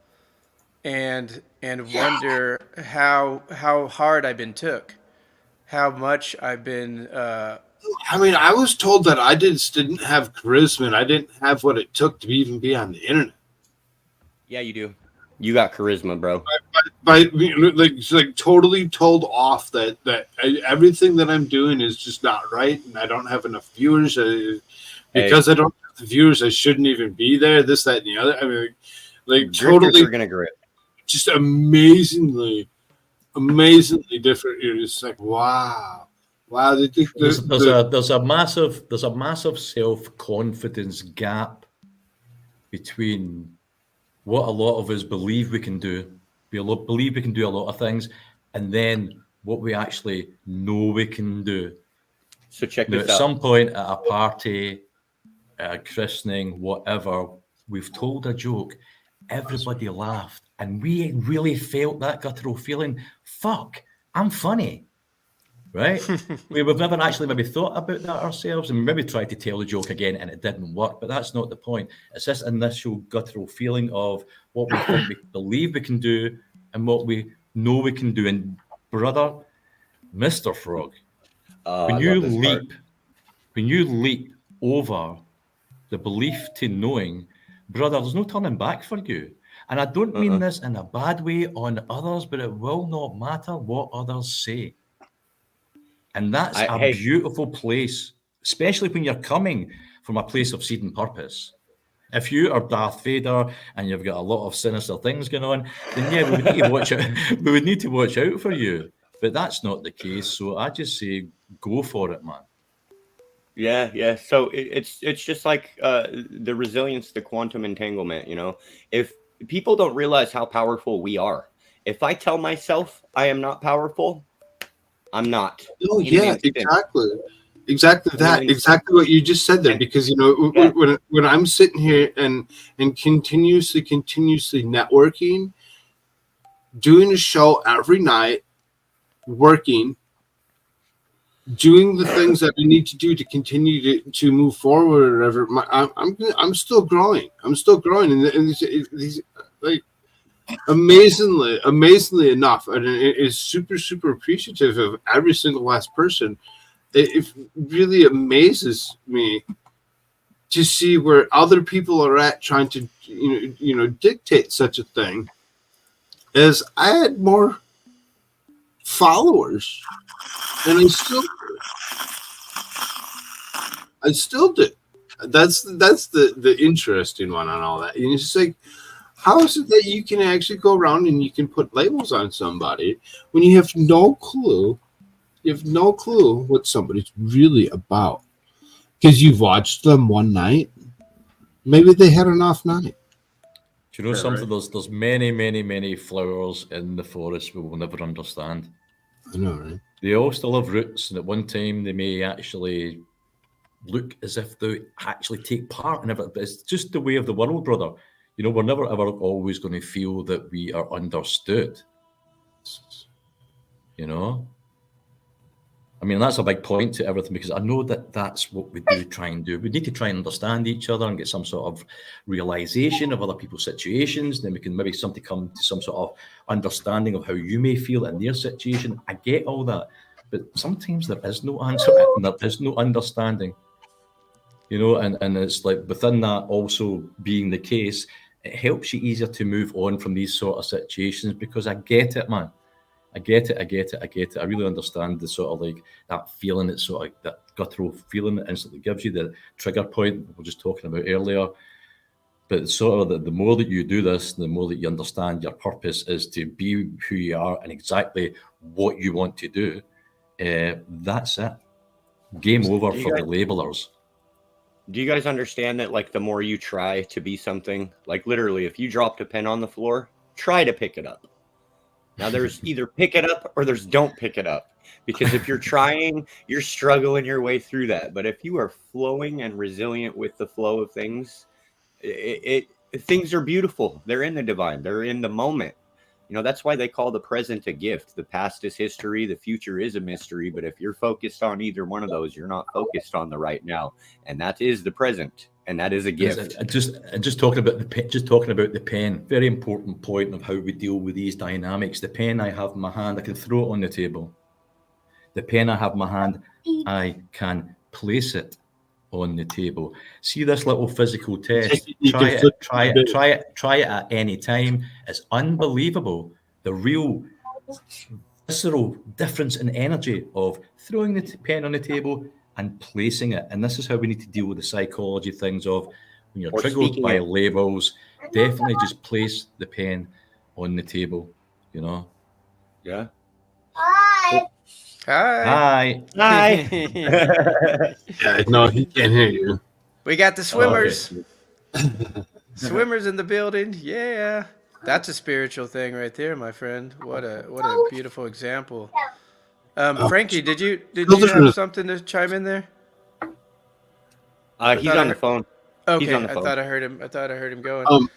and wonder how hard I've been took, how much I've been. I mean, I was told that I didn't have charisma, and I didn't have what it took to even be on the internet. Yeah, you do. You got charisma, bro. Like totally told off that everything that I'm doing is just not right, and I don't have enough viewers. Because I don't have the viewers, I shouldn't even be there. This, that, and the other. I mean, like Drifters totally are gonna grip. just amazingly different. You're just like, wow. There's a massive self-confidence gap between what a lot of us believe we can do. We believe we can do a lot of things, and then what we actually know we can do. So check Now, this at out. some point at a party, at a christening, whatever, we've told a joke, everybody laughed, and we really felt that guttural feeling, fuck, I'm funny. Right? We've never actually maybe thought about that ourselves, and we maybe tried to tell the joke again and it didn't work, but that's not the point. It's this initial guttural feeling of what we think we believe we can do and what we know we can do. And brother, Mr. Frog, when you leap over the belief to knowing, brother, there's no turning back for you. And I don't mean this in a bad way on others, but it will not matter what others say. And that's a beautiful place, especially when you're coming from a place of seed and purpose. If you are Darth Vader and you've got a lot of sinister things going on, then yeah, we would need to watch out. We would need to watch out for you. But that's not the case. So I just say, go for it, man. Yeah. So it's just like the resilience to quantum entanglement. If people don't realize how powerful we are, if I tell myself I am not powerful, I'm not. Oh yeah, exactly that. Exactly what you just said there. Because when I'm sitting here and continuously networking, doing a show every night, working, doing the things that I need to do to continue to move forward or whatever. I'm still growing. I'm still growing, and these like amazingly enough, and it is super appreciative of every single last person. It really amazes me to see where other people are at trying to dictate such a thing. As I had more followers, and I still do. That's the interesting one on all that. And it's just like, how is it that you can actually go around and you can put labels on somebody when you have no clue? You have no clue what somebody's really about because you've watched them one night. Maybe they had an off night. Do you know something? Right? There's many flowers in the forest we will never understand. I know, right? They all still have roots, and at one time they may actually look as if they actually take part in it. But it's just the way of the world, brother. You know, we're never ever always going to feel that we are understood. You know? I mean, that's a big point to everything, because I know that that's what we do try and do. We need to try and understand each other and get some sort of realization of other people's situations. Then we can maybe something come to some sort of understanding of how you may feel in their situation. I get all that. But sometimes there is no answer and there is no understanding. You know, and it's like within that also being the case, it helps you easier to move on from these sort of situations, because I get it, man. I get it. I really understand the sort of like that feeling, it's sort of like that guttural feeling that instantly gives you, the trigger point we were just talking about earlier. But it's sort of the more that you do this, the more that you understand your purpose is to be who you are and exactly what you want to do. That's it. Game over for the labelers. Do you guys understand that, like, the more you try to be something, like literally if you dropped a pen on the floor, try to pick it up. Now there's either pick it up or there's don't pick it up, because if you're trying, you're struggling your way through that. But if you are flowing and resilient with the flow of things, things are beautiful. They're in the divine. They're in the moment. You know, that's why they call the present a gift. The past is history. The future is a mystery. But if you're focused on either one of those, you're not focused on the right now. And that is the present. And that is a gift. Just talking about the pen. Very important point of how we deal with these dynamics. The pen I have in my hand, I can throw it on the table. The pen I have in my hand, I can place it on the table. See this little physical test. Try it at any time. It's unbelievable. The real visceral difference in energy of throwing the pen on the table and placing it. And this is how we need to deal with the psychology things of when you're triggered by labels, definitely just place the pen on the table, you know? Yeah. Hi. Yeah, no, he can't hear you. We got the swimmers. Swimmers in the building. Yeah. That's a spiritual thing right there, my friend. What a beautiful example. Frankie, did you have something to chime in there? He's on the phone. Okay, he's on the phone. I thought I heard him going.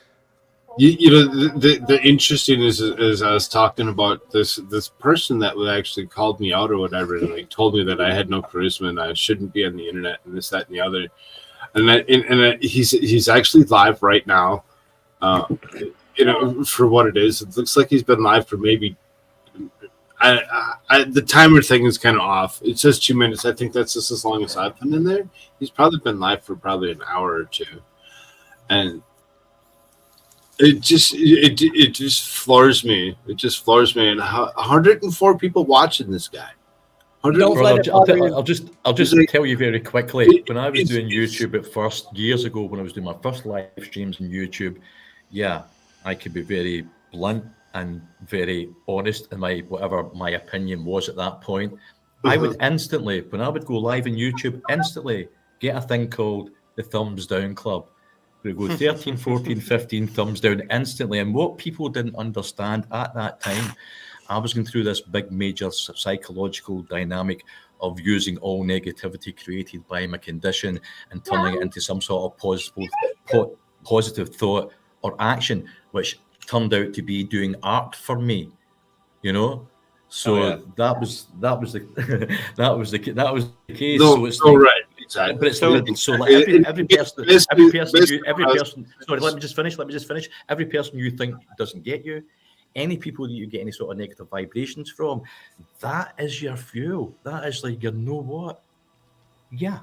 You know, the interesting is I was talking about this person that actually called me out or whatever, and like told me that I had no charisma and I shouldn't be on the internet and this, that, and the other. And he's actually live right now. You know, for what it is, it looks like he's been live for maybe. The timer thing is kind of off. It says 2 minutes. I think that's just as long as I've been in there. He's probably been live for probably an hour or two, and it just floors me. It just floors me. And 104 people watching this guy. I'll just tell you very quickly. When I was doing YouTube at first, years ago, when I was doing my first live streams on YouTube, yeah, I could be very blunt and very honest in whatever my opinion was at that point. I would instantly, when I would go live on YouTube, instantly get a thing called the thumbs down club. We go 13, 14, 15 thumbs down instantly. And what people didn't understand at that time, I was going through this big major psychological dynamic of using all negativity created by my condition and turning it into some sort of positive thought or action, which turned out to be doing art for me, you know? So Oh, yeah. that was the that was the case. No, So it's no, like, right, exactly. but it's so like every person, every person. Sorry, let me just finish. Every person you think doesn't get you, any people that you get any sort of negative vibrations from, that is your fuel. That is like, you know what? Yeah,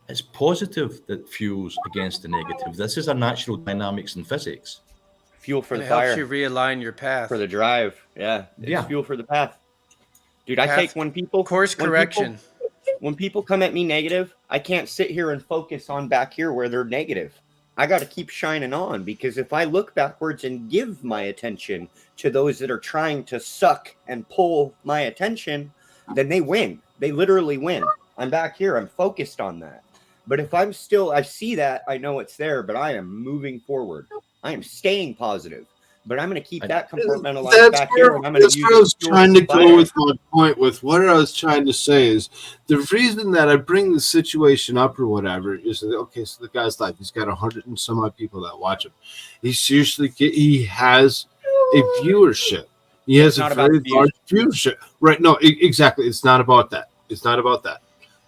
it's positive that fuels against the negative. This is a natural dynamics in physics. Fuel for And the it fire. helps you realign your path. For the drive. Yeah. It's Yeah. fuel for the path. Dude, I Path- take when people Course correction. When people come at me negative, I can't sit here and focus on back here where they're negative. I got to keep shining on, because if I look backwards and give my attention to those that are trying to suck and pull my attention, then they win. They literally win. I'm back here. I'm focused on that. But if I'm still, I see that, I know it's there, but I am moving forward. I am staying positive. But I'm going to keep that compartmentalized That's back where, here, and I'm going to that's use where I was fuel trying for to the go fire. with my point. With what I was trying to say is the reason that I bring the situation up or whatever is that, okay, so the guy's live. He's got 100 and some odd people that watch him. He has a viewership. He has a not about very views. large viewership. Right? No, exactly. It's not about that. It's not about that,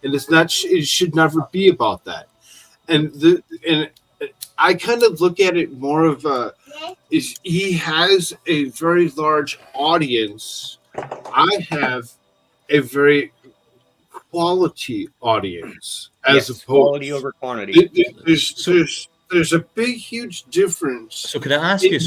and it's not. It should never be about that. And I kind of look at it more of a. Is he has a very large audience. I have a very quality audience as opposed quality over quantity. There's a big huge difference. So can I ask you?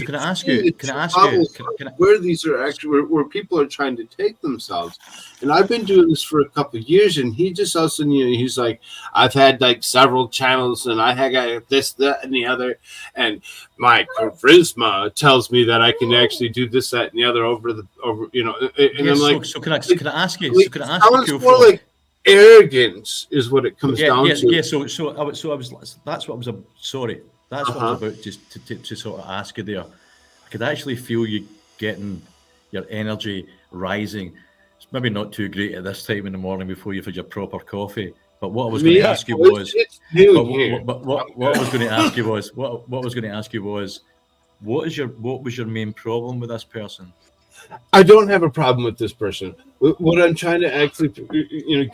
Where these are actually where people are trying to take themselves, and I've been doing this for a couple of years, and he just all of a sudden, he's like, I've had like several channels, and I got this, that, and the other, and my charisma tells me that I can actually do this, that, and the other over. And I'm like, so can I ask you? Like, So can I ask you? sounds more like arrogance is what it comes down to. Yeah. So I was. That's what I was. Sorry, that's what I was about to sort of ask you there. I could actually feel you getting your energy rising. It's maybe not too great at this time in the morning before you've had your proper coffee. But what I was going to ask you was, what I was going to ask you was, what was going to ask you was, what was your main problem with this person? I don't have a problem with this person. What I'm trying to actually,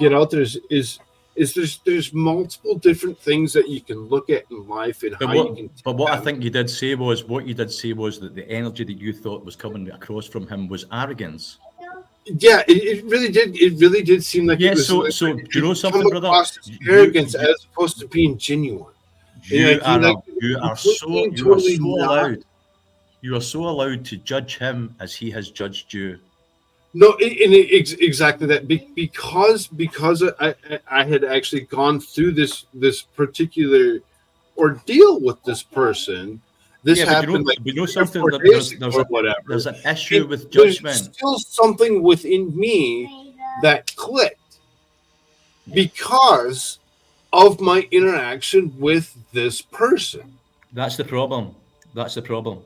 get out there is there's multiple different things that you can look at in life and what I think you did say was that the energy that you thought was coming across from him was arrogance. Yeah, it really did. It really did seem like it was. So do you know something, brother? Arrogance as opposed to being genuine. You are so allowed. You are so allowed to judge him as he has judged you. No, exactly that. Because I had actually gone through this particular ordeal with this person. This happened something. There's an issue with judgment. There's still something within me that clicked because of my interaction with this person. That's the problem. That's the problem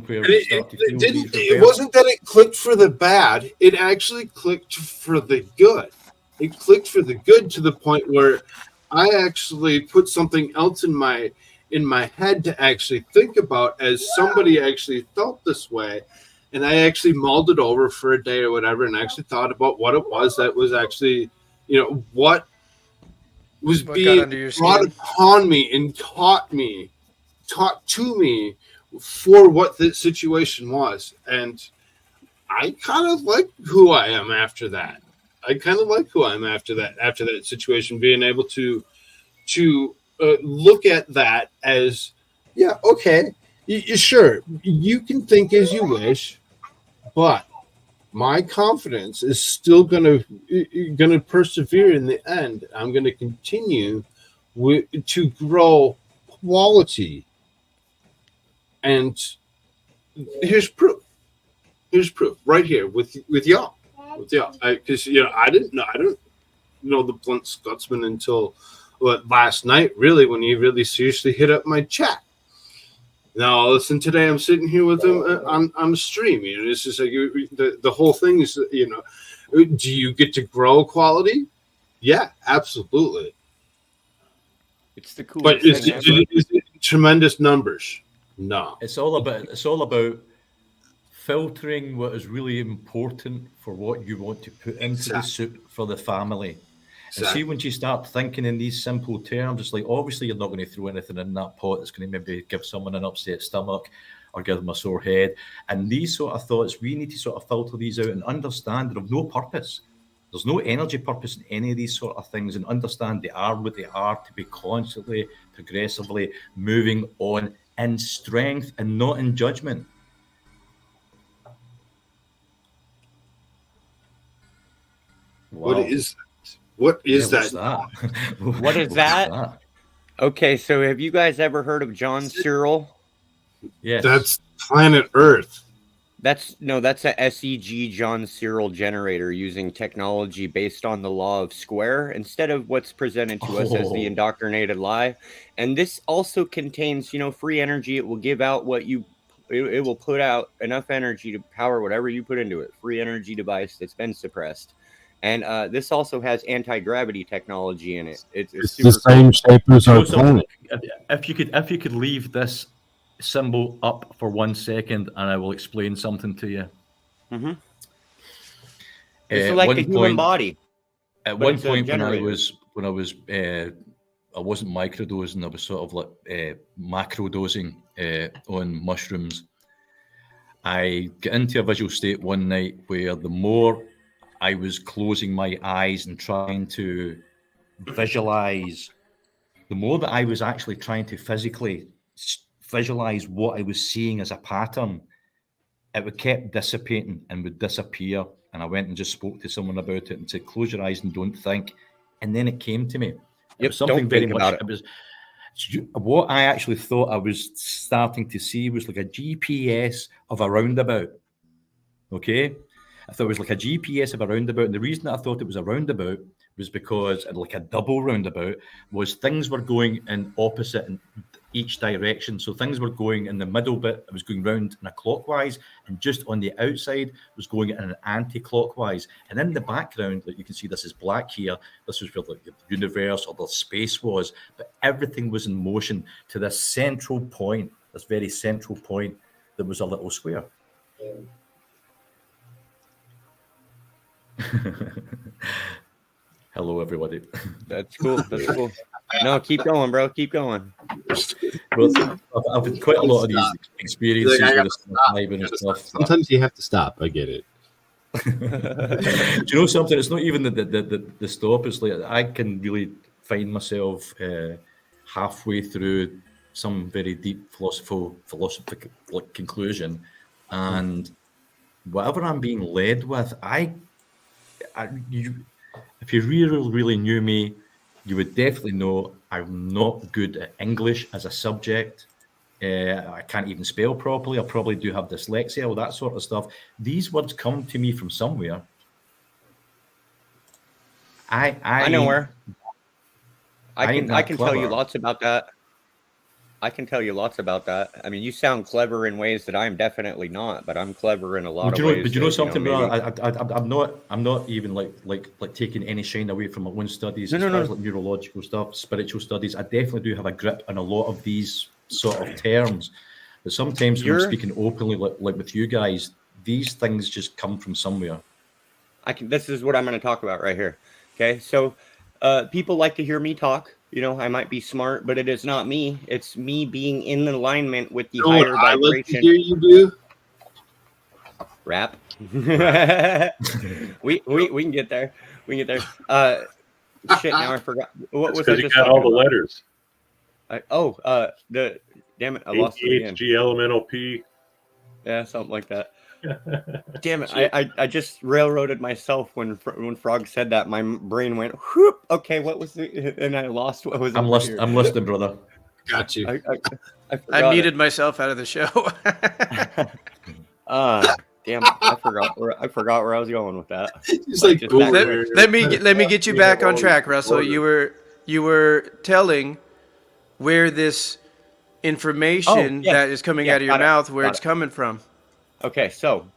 where it wasn't that it clicked for the bad. It actually clicked for the good. It clicked for the good to the point where I actually put something else in my head to actually think about as somebody actually felt this way. And I actually mulled it over for a day or whatever and actually thought about what it was that was actually, what was being brought upon me and taught to me for what the situation was. And I kind of like who I am after that. After that situation, being able to look at that as, yeah, okay, sure, you can think as you wish, but my confidence is still gonna persevere in the end. I'm gonna continue to grow quality. And here's proof right here with y'all. Because I don't know the Blunt Scotsman until last night, really, when he really seriously hit up my chat. Now, listen, today I'm sitting here with him on stream. It's just like the whole thing is, do you get to grow quality? Yeah, absolutely. It's the coolest but is it tremendous numbers? No. It's all about filtering what is really important for what you want to put into the soup for the family. And see, when you start thinking in these simple terms, it's like, obviously you're not going to throw anything in that pot that's going to maybe give someone an upset stomach or give them a sore head. And these sort of thoughts, we need to sort of filter these out and understand they're of no purpose. There's no energy purpose in any of these sort of things, and understand they are what they are to be constantly, progressively moving on in strength and not in judgment. Wow. What is that? What is that? What is that? Okay, so have you guys ever heard of John Searle? Yes. That's planet Earth. That's a SEG John Searle generator using technology based on the law of square instead of what's presented to us as the indoctrinated lie. And this also contains, free energy. It will give out it will put out enough energy to power whatever you put into it. Free energy device that's been suppressed. And this also has anti-gravity technology in it. It's the same shape as our planet. If you could leave this symbol up for 1 second, and I will explain something to you. Mm-hmm. It's like the human body. At one point, when I was I wasn't microdosing. I was sort of like macro dosing on mushrooms. I got into a visual state one night where the more I was closing my eyes and trying to visualize, the more that I was actually trying to physically visualize what I was seeing as a pattern, it kept dissipating and would disappear. And I went and just spoke to someone about it and said, close your eyes and don't think. And then it came to me. It was something very much. It was what I actually thought I was starting to see was like a GPS of a roundabout. Okay. I thought it was like a GPS of a roundabout. And the reason that I thought it was a roundabout was because, like a double roundabout, was things were going in opposite in each direction. So things were going in the middle bit, it was going round in a clockwise, and just on the outside was going in an anti-clockwise. And in the background, like you can see, this is black here. This was where like the universe or the space was, but everything was in motion to this central point, this very central point that was a little square. Hello, everybody. That's cool. That's cool. No, keep going, bro. Keep going. Well, I've had quite a lot of these experiences with stuff. Sometimes you have to stop. I get it. Do you know something? It's not even the stop. It's like I can really find myself halfway through some very deep philosophical conclusion, and whatever I'm being led with, if you really knew me, you would definitely know I'm not good at English as a subject. I can't even spell properly. I probably do have dyslexia, all that sort of stuff. These words come to me from somewhere. I know where. I can tell you lots about that. I can tell you lots about that. I mean, you sound clever in ways that I'm definitely not, but I'm clever in a lot of ways. But you know something, bro? I'm not even like taking any shine away from my own studies as far as like neurological stuff, spiritual studies. I definitely do have a grip on a lot of these sort of terms. But sometimes when I'm speaking openly, like with you guys, these things just come from somewhere. This is what I'm going to talk about right here. Okay, so people like to hear me talk. I might be smart, but it is not me. It's me being in alignment with the higher vibration. I like to hear you do rap. we can get there. We can get there. Shit, now I forgot. What was I just got all the letters. Damn it, I lost it again. G elemental P. Yeah, something like that. Damn it! I just railroaded myself when Frog said that. My brain went whoop. Okay, what was it? And I lost what was. I'm listening, brother. Got you. I muted myself out of the show. Damn! I forgot where I was going with that. It's like let me get you back on track, Russell. You were telling where this information that is coming out of your mouth, where it's coming from. Okay, so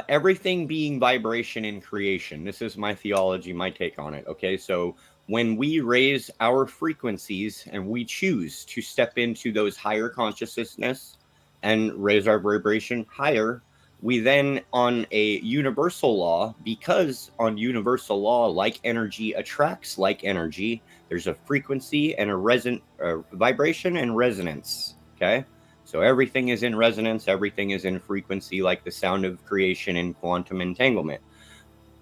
everything being vibration in creation. This is my theology, my take on it. Okay, so when we raise our frequencies and we choose to step into those higher consciousness and raise our vibration higher, we then, on a universal law, because on universal law, like energy attracts like energy, there's a frequency and a vibration and resonance. Okay. So everything is in resonance. Everything is in frequency, like the sound of creation and quantum entanglement.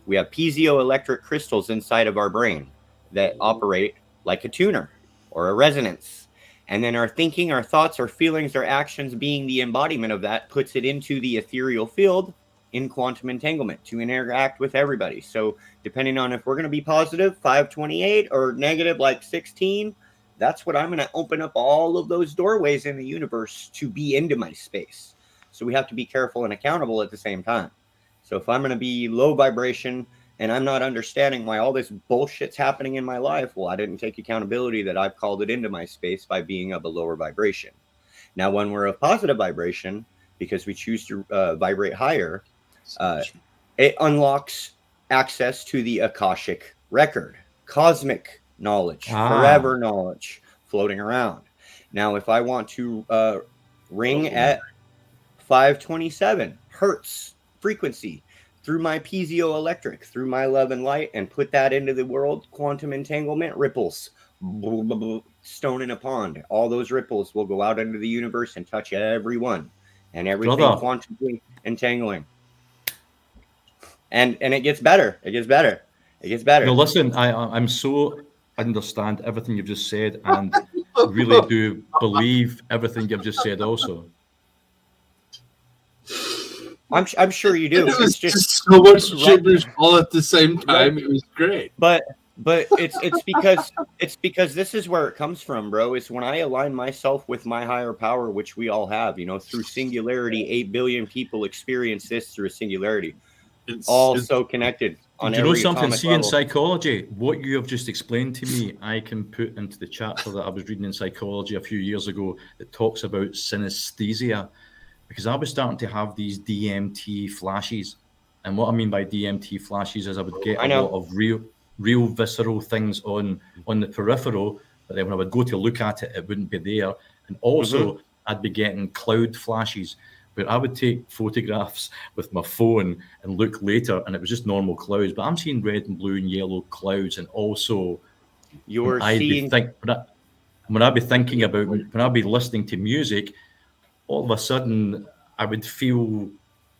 We have piezoelectric crystals inside of our brain that operate like a tuner or a resonance. And then our thinking, our thoughts, our feelings, our actions being the embodiment of that puts it into the ethereal field in quantum entanglement to interact with everybody. So depending on if we're going to be positive, 528, or negative, like 16, that's what I'm going to open up all of those doorways in the universe to be into my space. So we have to be careful and accountable at the same time. So if I'm going to be low vibration and I'm not understanding why all this bullshit's happening in my life, well, I didn't take accountability that I've called it into my space by being of a lower vibration. Now, when we're of positive vibration, because we choose to vibrate higher, it unlocks access to the Akashic record, cosmic knowledge, forever knowledge floating around. Now, if I want to ring at 527 hertz frequency through my piezoelectric, through my love and light, and put that into the world, quantum entanglement ripples, stone in a pond. All those ripples will go out into the universe and touch everyone, and everything quantumly entangling. And it gets better. It gets better. It gets better. No, listen, I'm so understand everything you've just said, and really do believe everything you've just said also. I'm sure you do. It was just so much gibberish all at the same time. It was great. But it's because this is where it comes from, bro. It's when I align myself with my higher power, which we all have, through singularity. 8 billion people experience this through a singularity. It's so connected. Do you know something? See, in psychology, what you have just explained to me, I can put into the chapter that I was reading in psychology a few years ago that talks about synesthesia. Because I was starting to have these DMT flashes. And what I mean by DMT flashes is I would get a lot of real visceral things on the peripheral, but then when I would go to look at it, it wouldn't be there. And also I'd be getting cloud flashes where I would take photographs with my phone and look later, and it was just normal clouds. But I'm seeing red and blue and yellow clouds. And also when I'd be thinking about, when I'd be listening to music, all of a sudden, I would feel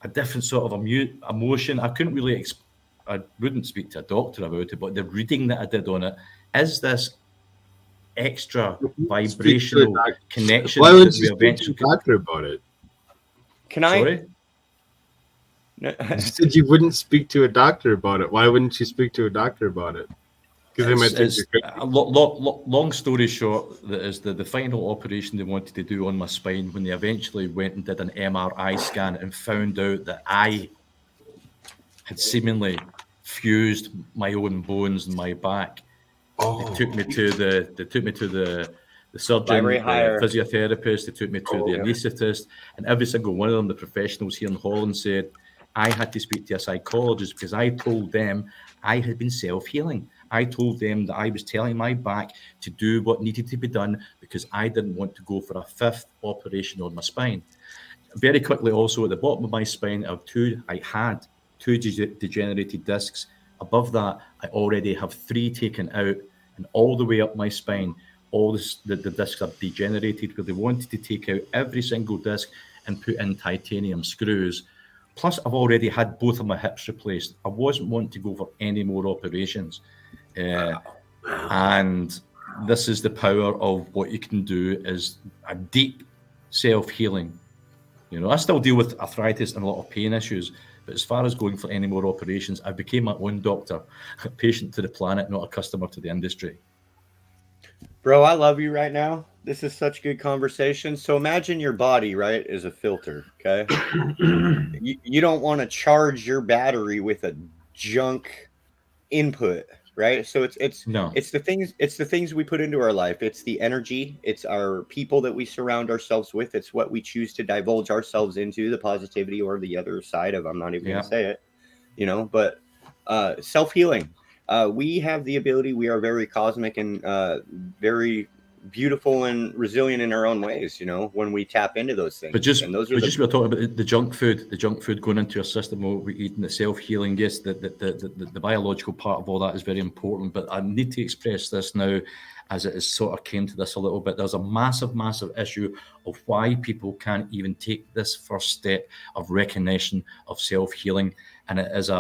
a different sort of emotion. I couldn't really, I wouldn't speak to a doctor about it, but the reading that I did on it is this extra vibrational connection. Why wouldn't you speak to a doctor about it? Sorry? You said you wouldn't speak to a doctor about it. Why wouldn't you speak to a doctor about it? Because they might think you're crazy. Long story short, that is the final operation they wanted to do on my spine, when they eventually went and did an MRI scan and found out that I had fused my own bones in my back. They took me to the surgeon, the physiotherapist. They took me to the anaesthetist, and every single one of them, the professionals here in Holland, said I had to speak to a psychologist because I told them I had been self-healing. I told them that I was telling my back to do what needed to be done because I didn't want to go for a 5th operation on my spine. Very quickly, also at the bottom of my spine, I had two degenerated discs. Above that, I already have 3 taken out, and all the way up my spine, the discs are degenerated, where they wanted to take out every single disc and put in titanium screws. Plus, I've already had both of my hips replaced. I wasn't wanting to go for any more operations. And this is the power of what you can do, is a deep self-healing. I still deal with arthritis and a lot of pain issues, but as far as going for any more operations, I became my own doctor, a patient to the planet, not a customer to the industry. Bro, I love you right now. This is such good conversation. So imagine your body, right, is a filter, okay? you don't want to charge your battery with a junk input, right? So it's the things we put into our life. It's the energy. It's our people that we surround ourselves with. It's what we choose to divulge ourselves into, the positivity or the other side of. I'm not even going to say it, but self-healing. We have the ability. We are very cosmic and very beautiful and resilient in our own ways, you know, when we tap into those things. But just, and those we are were talking about the junk food going into our system, what we eat, and the self-healing. Yes, the biological part of all that is very important. But I need to express this now, as it has sort of came to this a little bit. There's a massive, massive issue of why people can't even take this first step of recognition of self-healing, and it is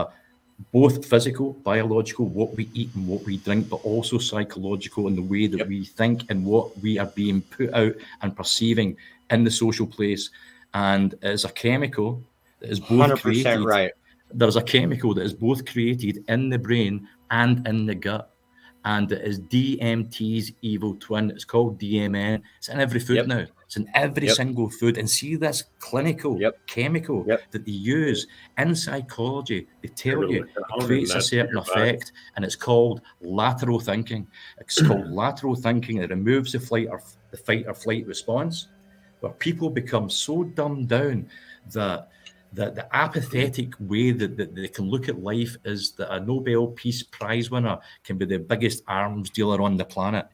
both physical, biological, what we eat and what we drink, but also psychological in the way that we think and what we are being put out and perceiving in the social place. And it's a chemical that is both 100% created. right. There's a chemical that is both created in the brain and in the gut. And it is DMT's evil twin. It's called DMN. It's in every food now. It's in every single food. And see this clinical chemical that they use in psychology. They tell you it creates a certain effect, and it's called lateral thinking. It's called lateral thinking. It removes the fight or flight response, where people become so dumbed down that the apathetic way that they can look at life is that a Nobel Peace Prize winner can be the biggest arms dealer on the planet.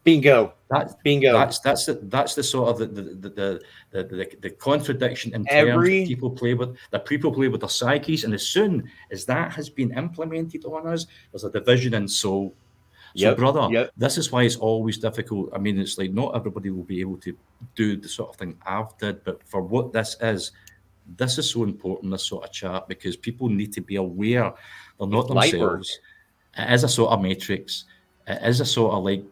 Bingo. Bingo. That's the sort of the contradiction in terms that people play with. That people play with their psyches, and as soon as that has been implemented on us, there's a division in soul. So, brother, this is why it's always difficult. I mean, it's like not everybody will be able to do the sort of thing I've did, but for what this is so important, this sort of chat, because people need to be aware they're not themselves. It is a sort of matrix. It is a sort of like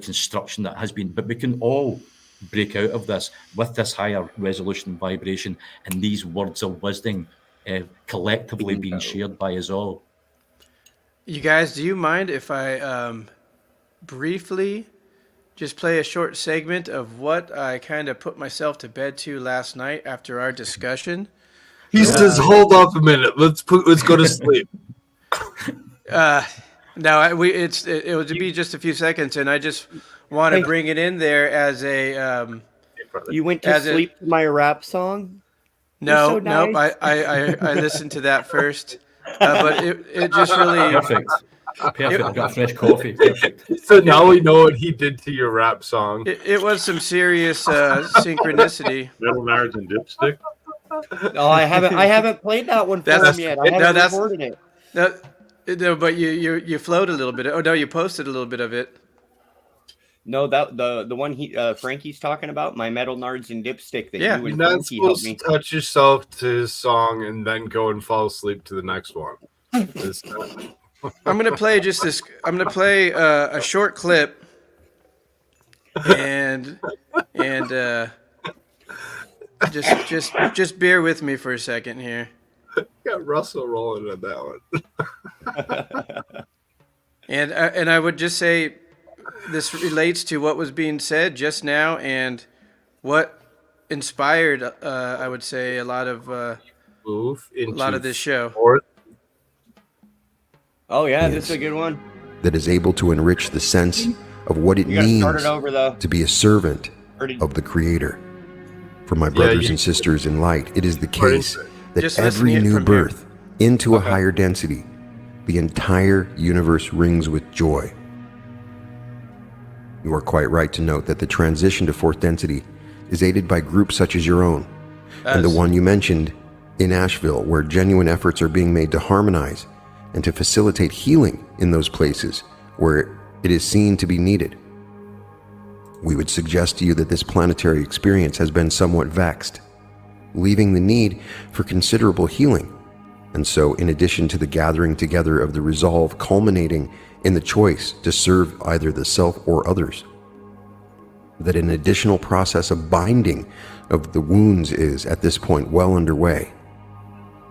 construction that has been, but we can all break out of this with this higher resolution vibration and these words of wisdom collectively being shared by us all. You guys, do you mind if I briefly just play a short segment of what I kind of put myself to bed to last night after our discussion? He says, "Hold off a minute. Let's go to sleep." No, it would be just a few seconds, and I just want to bring it in there as a. You went to sleep to my rap song? No, so nice. nope. I listened to that first, but it just really perfect. Perfect. I got fresh coffee. Perfect. So now we know what he did to your rap song. It was some serious synchronicity. Metal Nards and Dipstick. Oh, I haven't played that one for him yet. I haven't recorded it. No, but you flowed a little bit. Oh no, you posted a little bit of it. No, that the one Frankie's talking about, my Metal Nards and Dipstick. That You're not supposed to touch yourself to his song and then go and fall asleep to the next one. I'm gonna play I'm gonna play a short clip, and just bear with me for a second here. Got Russell rolling on that one. And I would just say this relates to what was being said just now and what inspired I would say a lot of this show. Oh yeah, this is a good one. That is able to enrich the sense of what it means to be a servant of the Creator. For my brothers and sisters in light, it is the case that every new birth into a higher density, the entire universe rings with joy. You are quite right to note that the transition to fourth density is aided by groups such as your own, and the one you mentioned in Asheville, where genuine efforts are being made to harmonize and to facilitate healing in those places where it is seen to be needed. We would suggest to you that this planetary experience has been somewhat vexed, leaving the need for considerable healing. And so, in addition to the gathering together of the resolve culminating in the choice to serve either the self or others, that an additional process of binding of the wounds is at this point well underway.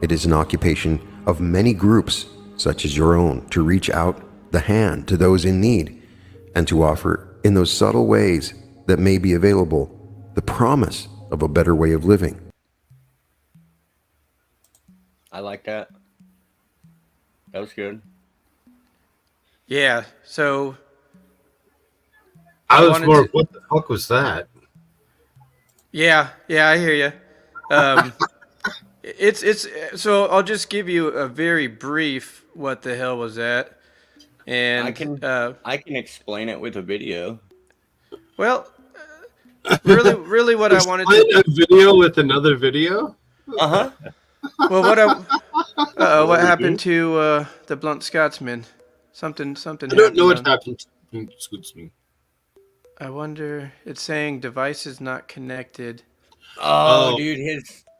It is an occupation of many groups such as your own to reach out the hand to those in need and to offer in those subtle ways that may be available the promise of a better way of living. I like that. That was good. Yeah, so I was more, what the fuck was that? Yeah, I hear you. It's so I'll just give you a very brief what the hell was that, and I can explain it with a video. Well, really, what I wanted Split to. a video with another video. Uh-huh. Well, what happened to the Blunt Scotsman? Something I don't know what happened. happened. Excuse me. I wonder. It's saying device is not connected. Oh, Oh. dude,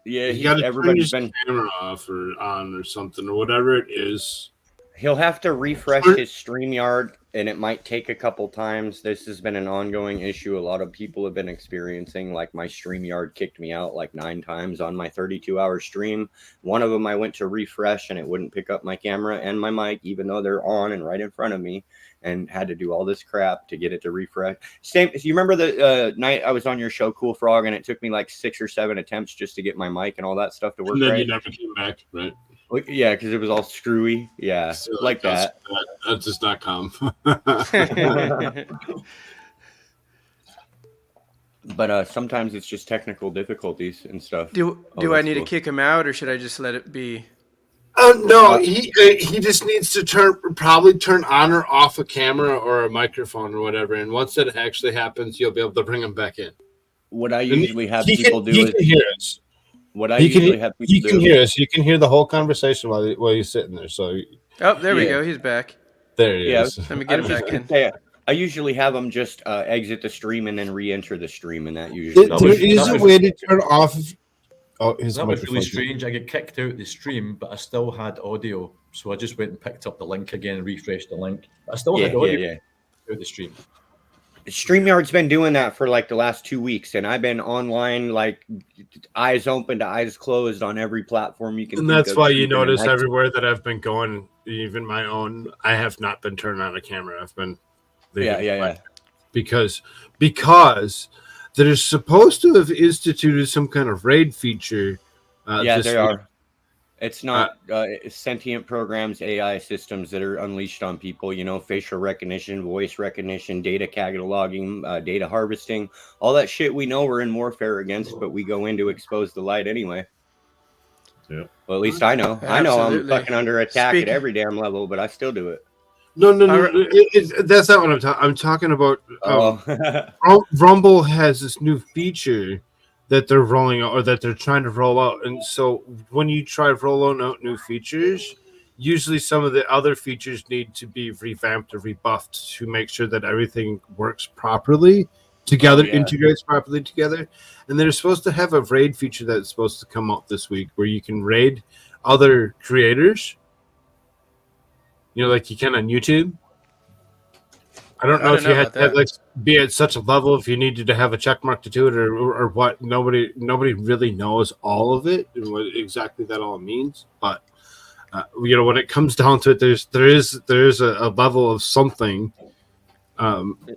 You got to turn everybody's his been. camera off or on or something or whatever it is. He'll have to refresh his StreamYard, and it might take a couple times. This has been an ongoing issue. A lot of people have been experiencing. Like, my StreamYard kicked me out like 9 times on my 32-hour stream. One of them I went to refresh, and it wouldn't pick up my camera and my mic, even though they're on and right in front of me, and had to do all this crap to get it to refresh. Same. You remember the night I was on your show, Cool Frog, and it took me like 6 or 7 attempts just to get my mic and all that stuff to work And then right? you never came back, right? Yeah, because it was all screwy. Yeah, So like that. That does not come. But sometimes it's just technical difficulties and stuff. Do Oh, I that's need cool. to kick him out, or should I just let it be? No, he just needs to probably turn on or off a camera or a microphone or whatever. And once that actually happens, you'll be able to bring him back in. What I And usually have he people can, do he is can hear us. what I He can, usually have he people can do. hear us. You can hear the whole conversation while you're sitting there. So Oh, there we Yeah. go. He's back. there he Yeah. is. Let me I get was him just back gonna in. say, I usually have them just exit the stream and then re-enter the stream, and that usually. That There was- is that a was- way to turn off. Oh, his That was really microphone's- strange. I get kicked out of the stream, but I still had audio. So I just went and picked up the link again and refreshed the link. I still had audio yeah. out the stream. StreamYard's been doing that for like the last 2 weeks, and I've been online like eyes open to eyes closed on every platform you can. And think that's of, why you streaming, and notice that's- everywhere that I've been going, even my own, I have not been turning on a camera. I've been Yeah. because they're supposed to have instituted some kind of raid feature. Yeah, this they week. are. It's not sentient programs, AI systems that are unleashed on people, facial recognition, voice recognition, data cataloging, data harvesting, all that shit we know we're in warfare against, but we go in to expose the light anyway. Yeah. Well, at least I know. I know I'm Absolutely. fucking under attack Speak- at every damn level, but I still do it. No. Alright. That's not what I'm talking. I'm talking about. Oh, Rumble has this new feature that they're rolling out, or that they're trying to roll out. And so when you try rolling out new features, usually some of the other features need to be revamped or rebuffed to make sure that everything works properly together, yeah. integrates properly together. And they're supposed to have a raid feature that's supposed to come out this week where you can raid other creators. Like you can on YouTube. I don't know if you had to like be at such a level if you needed to have a check mark to do it or what. Nobody really knows all of it and what exactly that all means. But when it comes down to it, there is a level of something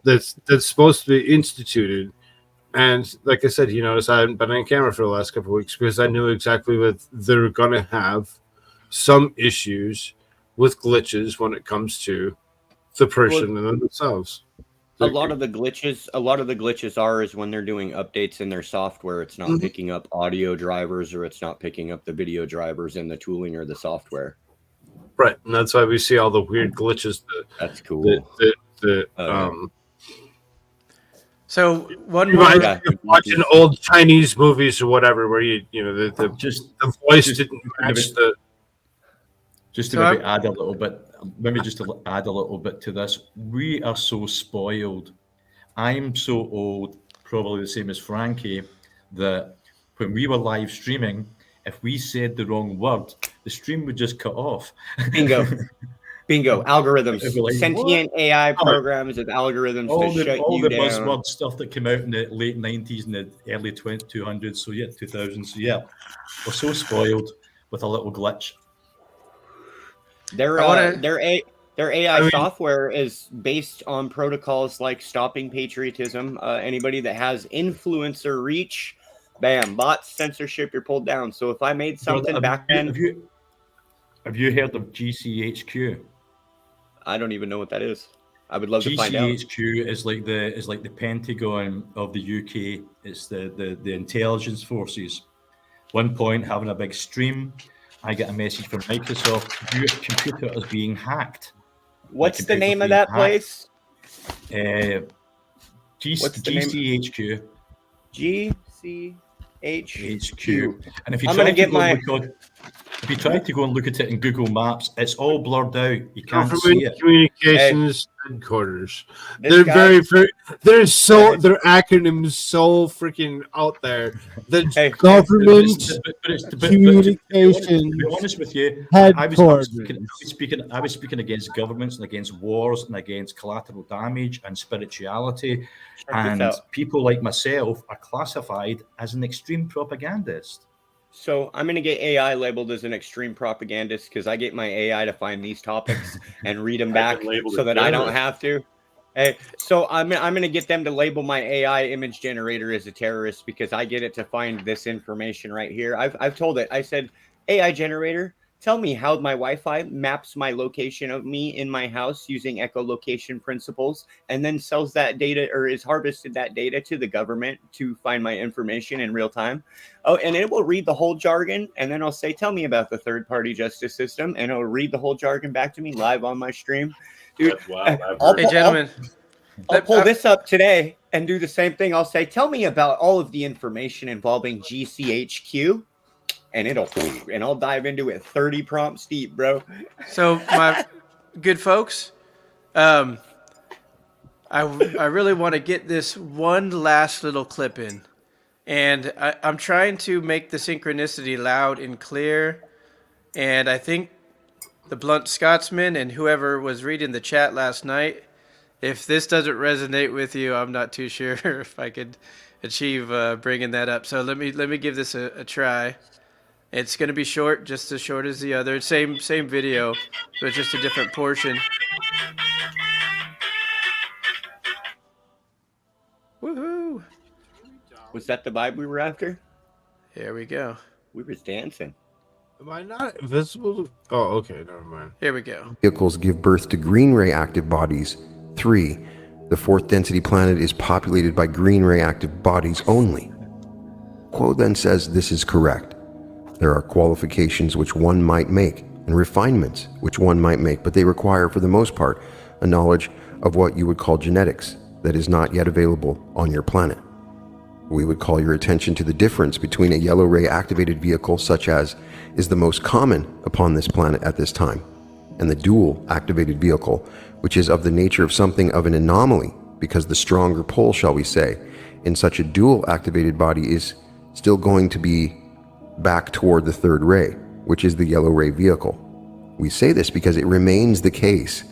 that's supposed to be instituted. And like I said, you notice I haven't been on camera for the last couple of weeks because I knew exactly what they're going to have some issues with glitches when it comes to the person and themselves. a lot of the glitches is when they're doing updates in their software, it's not picking up audio drivers, or it's not picking up the video drivers in the tooling or the software. Right, and that's why we see all the weird glitches. That's cool. So one You more. might be watching old Chinese movies or whatever, where the voice didn't match the. Just to So maybe add a little bit, to this, we are so spoiled. I'm so old, probably the same as Frankie, that when we were live streaming, if we said the wrong word, the stream would just cut off. Bingo. Algorithms. It'd be like, Sentient AI programs with algorithms all to shut the you down. buzzword stuff that came out in the late 90s and the early 200s, so yeah, 2000s. So yeah, we're so spoiled with a little glitch. Their AI software is based on protocols like stopping patriotism. Anybody that has influencer reach, bam, bots, censorship, you're pulled down. So if I made something back then, have you heard of GCHQ? I don't even know what that is. I would love to find out. GCHQ is like the Pentagon of the UK. It's the intelligence forces. One point, having a big stream, I get a message from Microsoft: your computer is being hacked. What's the name of that place? What's the name? GCHQ. GCHQ. And if you I'm try gonna to get go my. and look on, if you try to go and look at it in Google Maps, it's all blurred out. You can't see Government it. Communications Headquarters. This They're guy- very. Their acronyms so freaking out there. The Hey, government To communications be honest with you, headquarters. I was speaking against governments and against wars and against collateral damage and spirituality. Check this And out. people like myself are classified as an extreme propagandist. So I'm gonna get AI labeled as an extreme propagandist because I get my AI to find these topics and read them back labeled so as that I don't terrorist. have to. Hey, so I'm gonna get them to label my AI image generator as a terrorist because I get it to find this information right here. I've told it. I said, AI generator, tell me how my Wi-Fi maps my location of me in my house using echolocation principles, and then sells that data or is harvested that data to the government to find my information in real time. Oh, and it will read the whole jargon, and then I'll say, tell me about the third-party justice system, and it'll read the whole jargon back to me live on my stream. Dude, That's wild. I've I'll heard Hey, pull- gentlemen. I'll pull this up today and do the same thing. I'll say, tell me about all of the information involving GCHQ, and I'll dive into it 30 prompts deep, bro. So, my good folks, I really want to get this one last little clip in. And I'm trying to make the synchronicity loud and clear. And I think the Blunt Scotsman and whoever was reading the chat last night, if this doesn't resonate with you, I'm not too sure if I could achieve bringing that up. So let me give this a try. It's going to be short, just as short as the other. Same video, but just a different portion. Woohoo! Was that the vibe we were after? Here we go. We was dancing. Am I not visible? Oh, okay. Never mind. Here we go. Vehicles give birth to green ray active bodies. 3. The fourth density planet is populated by green ray active bodies only. Quo then says this is correct. There are qualifications which one might make and refinements which one might make, but they require, for the most part, a knowledge of what you would call genetics that is not yet available on your planet. We would call your attention to the difference between a yellow ray activated vehicle, such as is the most common upon this planet at this time, and the dual activated vehicle, which is of the nature of something of an anomaly, because the stronger pull, shall we say, in such a dual activated body is still going to be back toward the third ray, which is the yellow ray vehicle. We say this because it remains the case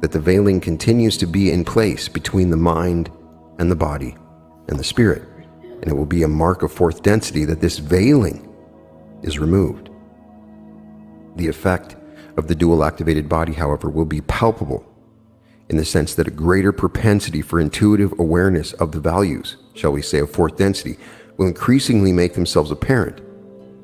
that the veiling continues to be in place between the mind and the body and the spirit, and it will be a mark of fourth density that this veiling is removed. The effect of the dual activated body, however, will be palpable in the sense that a greater propensity for intuitive awareness of the values, shall we say, of fourth density will increasingly make themselves apparent,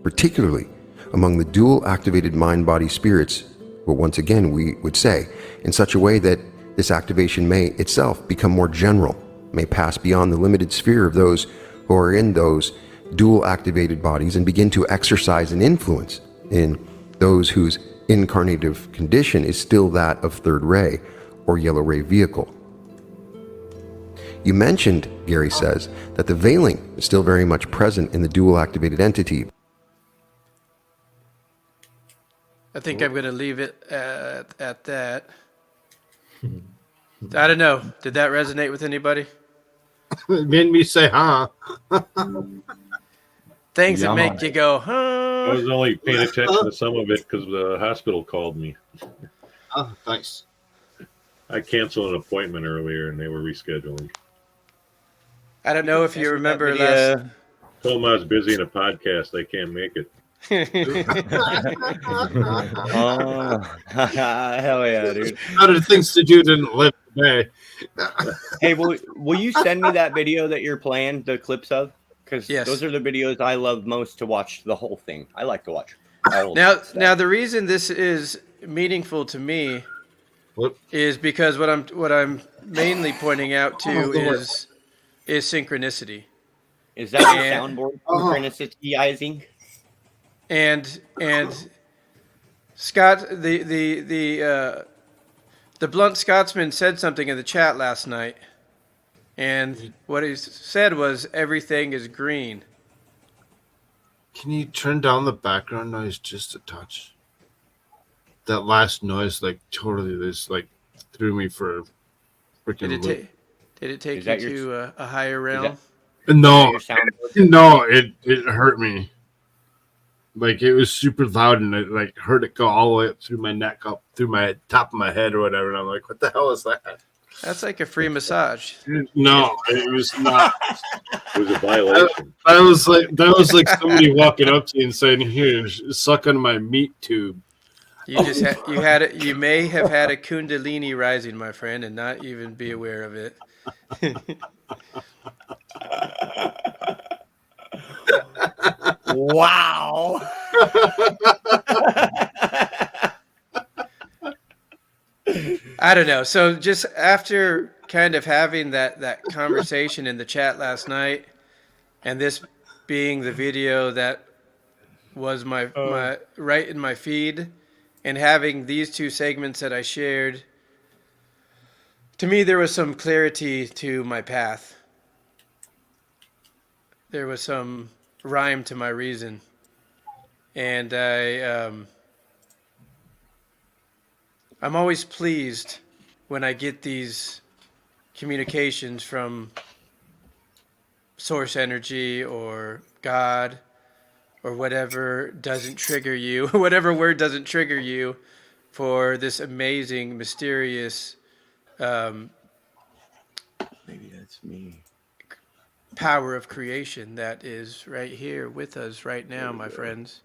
particularly among the dual activated mind-body spirits, but once again we would say in such a way that this activation may itself become more general, may pass beyond the limited sphere of those who are in those dual activated bodies and begin to exercise an influence in those whose incarnative condition is still that of third ray or yellow ray vehicle. You mentioned, Gary says, that the veiling is still very much present in the dual activated entity. I think I'm going to leave it at that. I don't know. Did that resonate with anybody? It made me say, huh? Things that Yeah, make man. you go, I huh? was only paying attention to some of it because the hospital called me. Oh, thanks. I canceled an appointment earlier and they were rescheduling. I don't know if you That's what remember that last. Told them I was busy in a podcast. I can't make it. Oh, hell yeah, dude. Other things to do didn't live today. Hey, will you send me that video that you're playing the clips of? Because Yes. those are the videos I love most to watch the whole thing. I like to watch all of Now, that stuff. now the reason this is meaningful to me What? is because what I'm mainly pointing out to is synchronicity. Is that your Yeah. soundboard Oh. synchronicizing? And Scott, the Blunt Scotsman said something in the chat last night, And what he said was, everything is green. Can you turn down the background noise just a touch? That last noise, like, totally just, like, threw me for a freaking loop. Did it take Is you that your- to a higher realm? No, your sound? no, it hurt me. Like, it was super loud, and it, like, heard it go all the way up through my neck, up through my top of my head or whatever. And I'm like, what the hell is that? That's like a free massage. No, it was not. It was a violation. That was like somebody walking up to you and saying, "Here, suck on my meat tube." You just had it. You may have had a kundalini rising, my friend, and not even be aware of it. Wow. I don't know. So just after kind of having that conversation in the chat last night, and this being the video that was my right in my feed, and having these two segments that I shared, to me there was some clarity to my path. There was some rhyme to my reason, and I'm always pleased when I get these communications from source energy or God or whatever doesn't trigger you, whatever word doesn't trigger you, for this amazing, mysterious Maybe that's me. power of creation that is right here with us right now, my friends.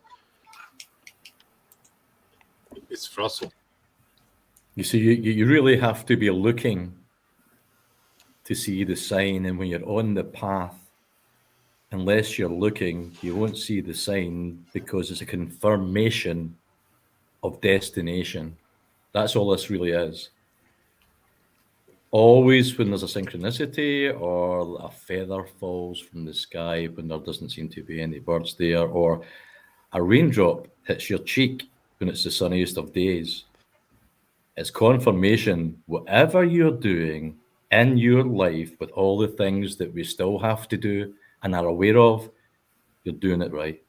It's Russell. You see, you really have to be looking to see the sign, and when you're on the path, unless you're looking, you won't see the sign, because it's a confirmation of destination. That's all this really is. Always when there's a synchronicity, or a feather falls from the sky when there doesn't seem to be any birds there, or a raindrop hits your cheek when it's the sunniest of days, it's confirmation whatever you're doing in your life, with all the things that we still have to do and are aware of, you're doing it right.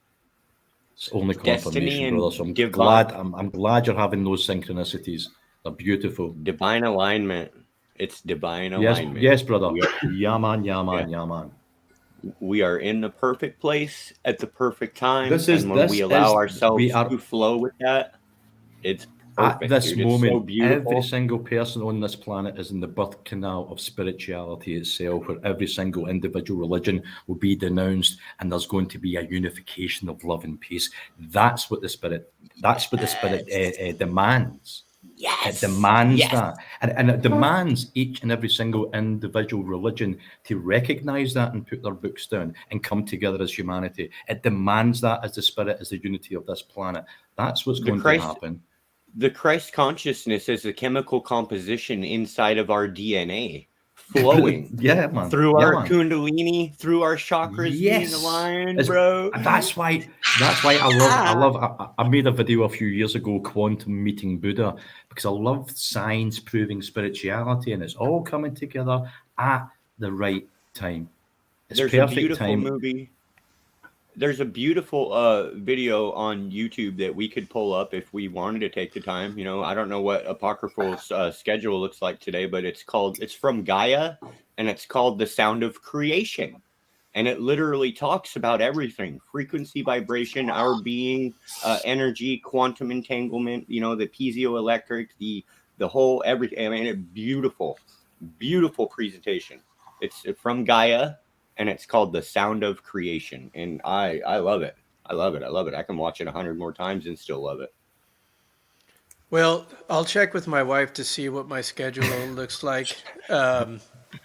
It's only Destiny confirmation, and brother. So I'm divine- glad. I'm glad you're having those synchronicities. They're beautiful. Divine alignment. It's divine Yes, alignment. yes, brother. We are, Yeah, man. Yeah, man. Yeah, man. we are in the perfect place at the perfect time. This is- and when this we allow is- ourselves we are- to flow with that, it's At perfect. this dude. It's moment, so beautiful. every single person on this planet is in the birth canal of spirituality itself, where every single individual religion will be denounced, and there's going to be a unification of love and peace. That's what the spirit. That's what the spirit demands. Yes. It demands Yes. that, and it demands each and every single individual religion to recognize that and put their books down and come together as humanity. It demands that as the spirit, as the unity of this planet. That's what's going to happen. The Christ consciousness is a chemical composition inside of our DNA, flowing Yeah, man. through Yeah, our man. kundalini, through our chakras being aligned, It's- bro. That's why I made a video a few years ago, Quantum Meeting Buddha, because I love science proving spirituality, and it's all coming together at the right time. It's There's a perfect beautiful time. movie. There's a beautiful video on YouTube that we could pull up if we wanted to take the time. You know, I don't know what Apocryphal's schedule looks like today, but it's from Gaia, and it's called The Sound of Creation. And it literally talks about everything: frequency, vibration, our being, energy, quantum entanglement, you know, the piezoelectric, the whole everything. I mean, beautiful presentation. It's from Gaia, and it's called The Sound of Creation. And I love it. I love it. I can watch it 100 more times and still love it. Well, I'll check with my wife to see what my schedule looks like.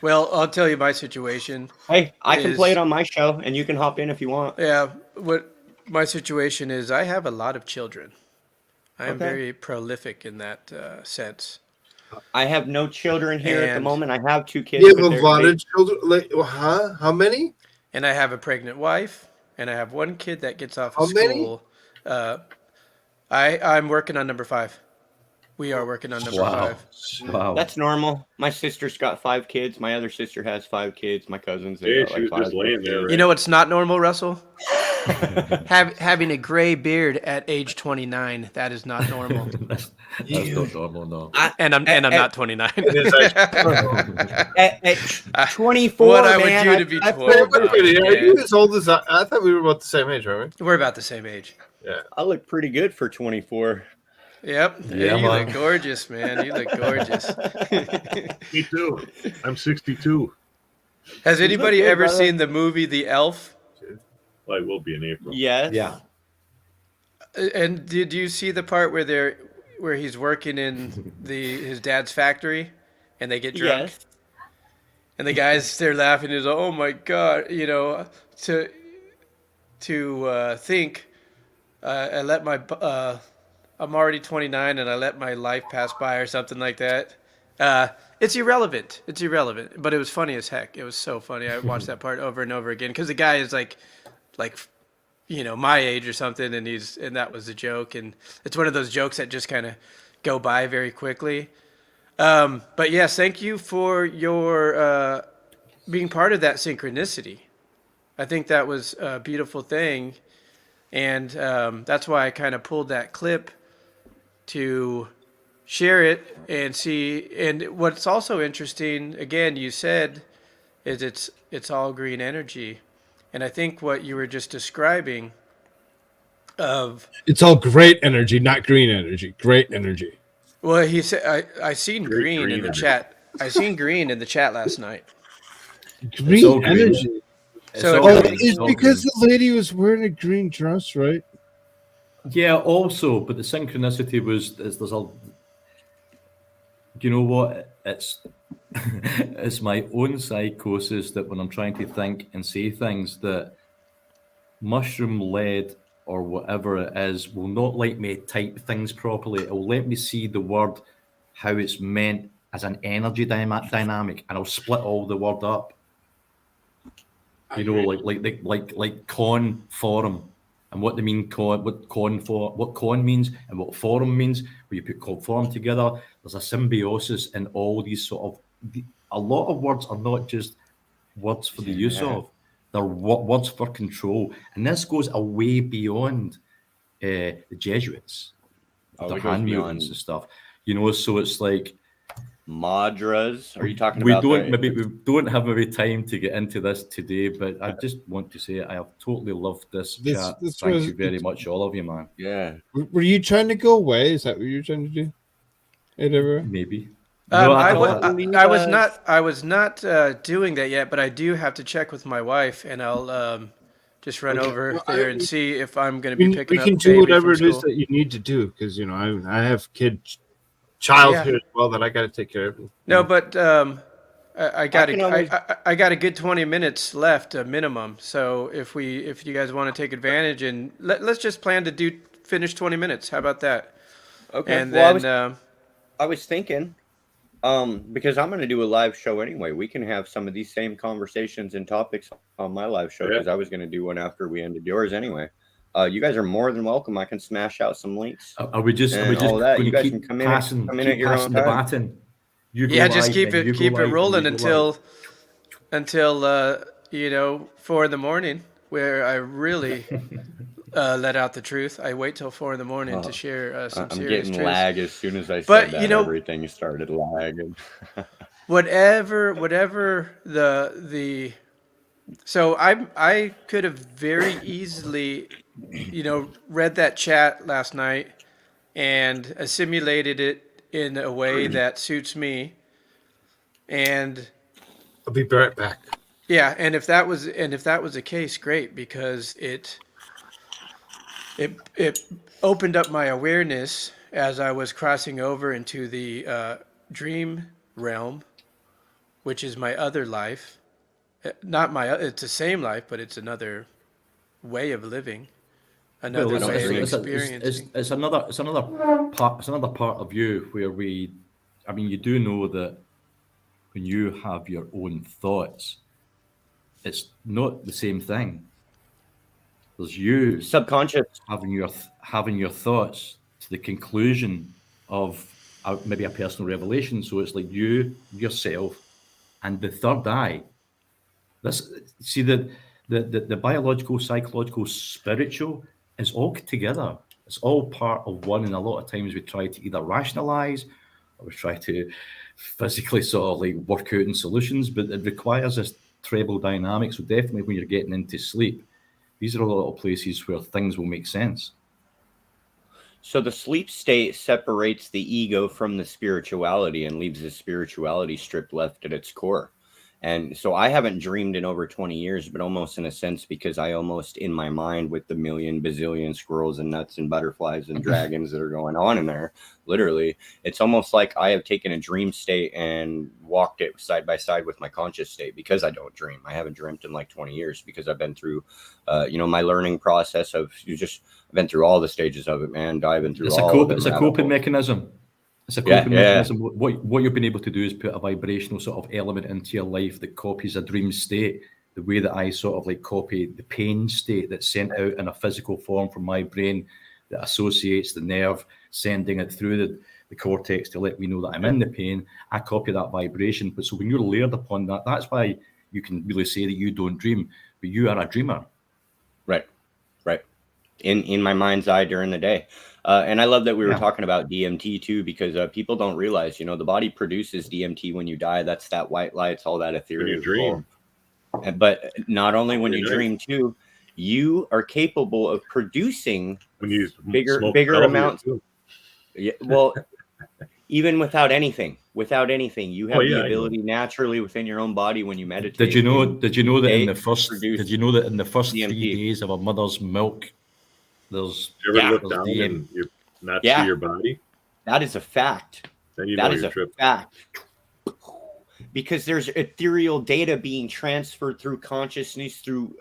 Well, I'll tell you my situation. Hey, I can play it on my show, and you can hop in if you want. Yeah, what my situation is, I have a lot of children. I am Okay. very prolific in that sense. I have no children here at the And- moment. I have 2 kids. You but have a they're- lot of children. Like, huh? How many? And I have a pregnant wife, and I have one kid that gets off How of many? school. I'm working on number 5. We are working on number Wow. 5. Wow. That's normal. My sister's got 5 kids. My other sister has 5 kids. My cousins, they Yeah, got she was like 5 just laying there, kids. right? You know what's not normal, Russell? Having a gray beard at age 29. That is not normal. that's not normal, no. And I'm not 29. At 24, What I would man, do to be I 12. Wait a minute, are Yeah. you as old as I thought we were about the same age, aren't We're about the same age. we? Yeah. I look pretty good for 24. Yep. Yeah, you man. look gorgeous, man. You look gorgeous. Me too. I'm 62. Has anybody good, ever brother. seen the movie The Elf? Well, I will be in April. Yes. Yeah. And did you see the part where he's working in his dad's factory, and they get drunk, Yes. and the guys they're laughing is oh my god, to think I let my I'm already 29 and I let my life pass by or something like that. It's irrelevant. It's irrelevant, but it was funny as heck. It was so funny. I watched that part over and over again because the guy is like my age or something, and that was the joke, and it's one of those jokes that just kind of go by very quickly. But yes, thank you for your being part of that synchronicity. I think that was a beautiful thing, and that's why I kind of pulled that clip to share it and see. And what's also interesting, again, you said, is it's all green energy. And I think what you were just describing of It's all great energy, not green energy. Great energy. well, he said I seen green in green the energy. chat. I seen green in the chat last night. Green all green. energy. So all Oh, green, it's all because green. the lady was wearing a green dress, right? Yeah, also, but the synchronicity there's a, you know what? It's my own psychosis that when I'm trying to think and say things that mushroom lead or whatever it is will not let me type things properly. It will let me see the word how it's meant as an energy dynamic, and I'll split all the word up. You know, like con forum, and what they mean what con means and what forum means. Where you put forum together, there's a symbiosis in all these sort of. A lot of words are not just words for the use of; they're words for control, and this goes away beyond the Jesuits, Oh, the it goes hand beyond movements and stuff. You know, so it's like. Madras. Are you talking We about don't have maybe time to get into this today, but I just want to say I have totally loved this chat. This Thank was- you very much, all of you, man. Yeah. Were you trying to go away? Is that what you were trying to do? Ever? Maybe. I thought- was not doing that yet, but I do have to check with my wife, and I'll just run over Well, there and see if I'm going to be picking We up can do baby whatever from it is school. that you need to do because I have child Yeah. here as well that I got to take care of. No, but I got can always- I got a good 20 minutes left, minimum. So if you guys want to take advantage and let's just plan to finish 20 minutes. How about that? Okay. And well, then I was thinking, because I'm going to do a live show anyway. We can have some of these same conversations and topics on my live show because I was going to do one after we ended yours anyway. You guys are more than welcome. I can smash out some links. Are we just And all that. going You to guys keep can come in passing, at keep your passing own the time. baton? You go yeah, just live, keep then you it go live, rolling then you go live. until 4 a.m, where I really let out the truth. I wait till 4 a.m. to share some I'm serious getting truths. lag as soon as I said But, that. Everything started lagging. Whatever the so I could have very easily read that chat last night and assimilated it in a way that suits me, and I'll be right back. yeah, and if that was the case, great, because it opened up my awareness as I was crossing over into the dream realm, which is my other life. It's the same life, but it's another way of living, another Well, way of it's experiencing. it's another part of you where you do know that when you have your own thoughts, it's not the same thing. There's you Subconscious. having your thoughts to the conclusion of maybe a personal revelation. So it's like you, yourself, and the third eye. See the biological, psychological, spiritual is all together. It's all part of one. And a lot of times we try to either rationalize or we try to physically sort of like work out in solutions, but it requires this treble dynamic. So definitely when you're getting into sleep, these are a lot of places where things will make sense. So the sleep state separates the ego from the spirituality and leaves the spirituality stripped left at its core. And so I haven't dreamed in over 20 years, but almost in a sense, because I almost in my mind with the million bazillion squirrels and nuts and butterflies and dragons that are going on in there, literally, it's almost like I have taken a dream state and walked it side by side with my conscious state, because I don't dream. I haven't dreamt in like 20 years because I've been through, my learning process of I've been through all the stages of it, man, diving through It's all of it. It's a coping mechanism. It's a coping mechanism. What you've been able to do is put a vibrational sort of element into your life that copies a dream state, the way that I sort of like copy the pain state that's sent out in a physical form from my brain that associates the nerve, sending it through the cortex to let me know that I'm in the pain. I copy that vibration. But so when you're layered upon that, that's why you can really say that you don't dream, but you are a dreamer. Right. In my mind's eye during the day. And I love that we were talking about DMT too, because people don't realize, the body produces DMT when you die. That's that white light. It's all that ethereal. When you dream. But not only when you dream too, you are capable of producing When you bigger amounts. Yeah, well, even without anything, you have the ability naturally within your own body when you meditate. Did you know that in the first DMT. 3 days of a mother's milk, there's you ever look down and you not see your body? That is a fact. That is a fact. Because there's ethereal data being transferred through consciousness, through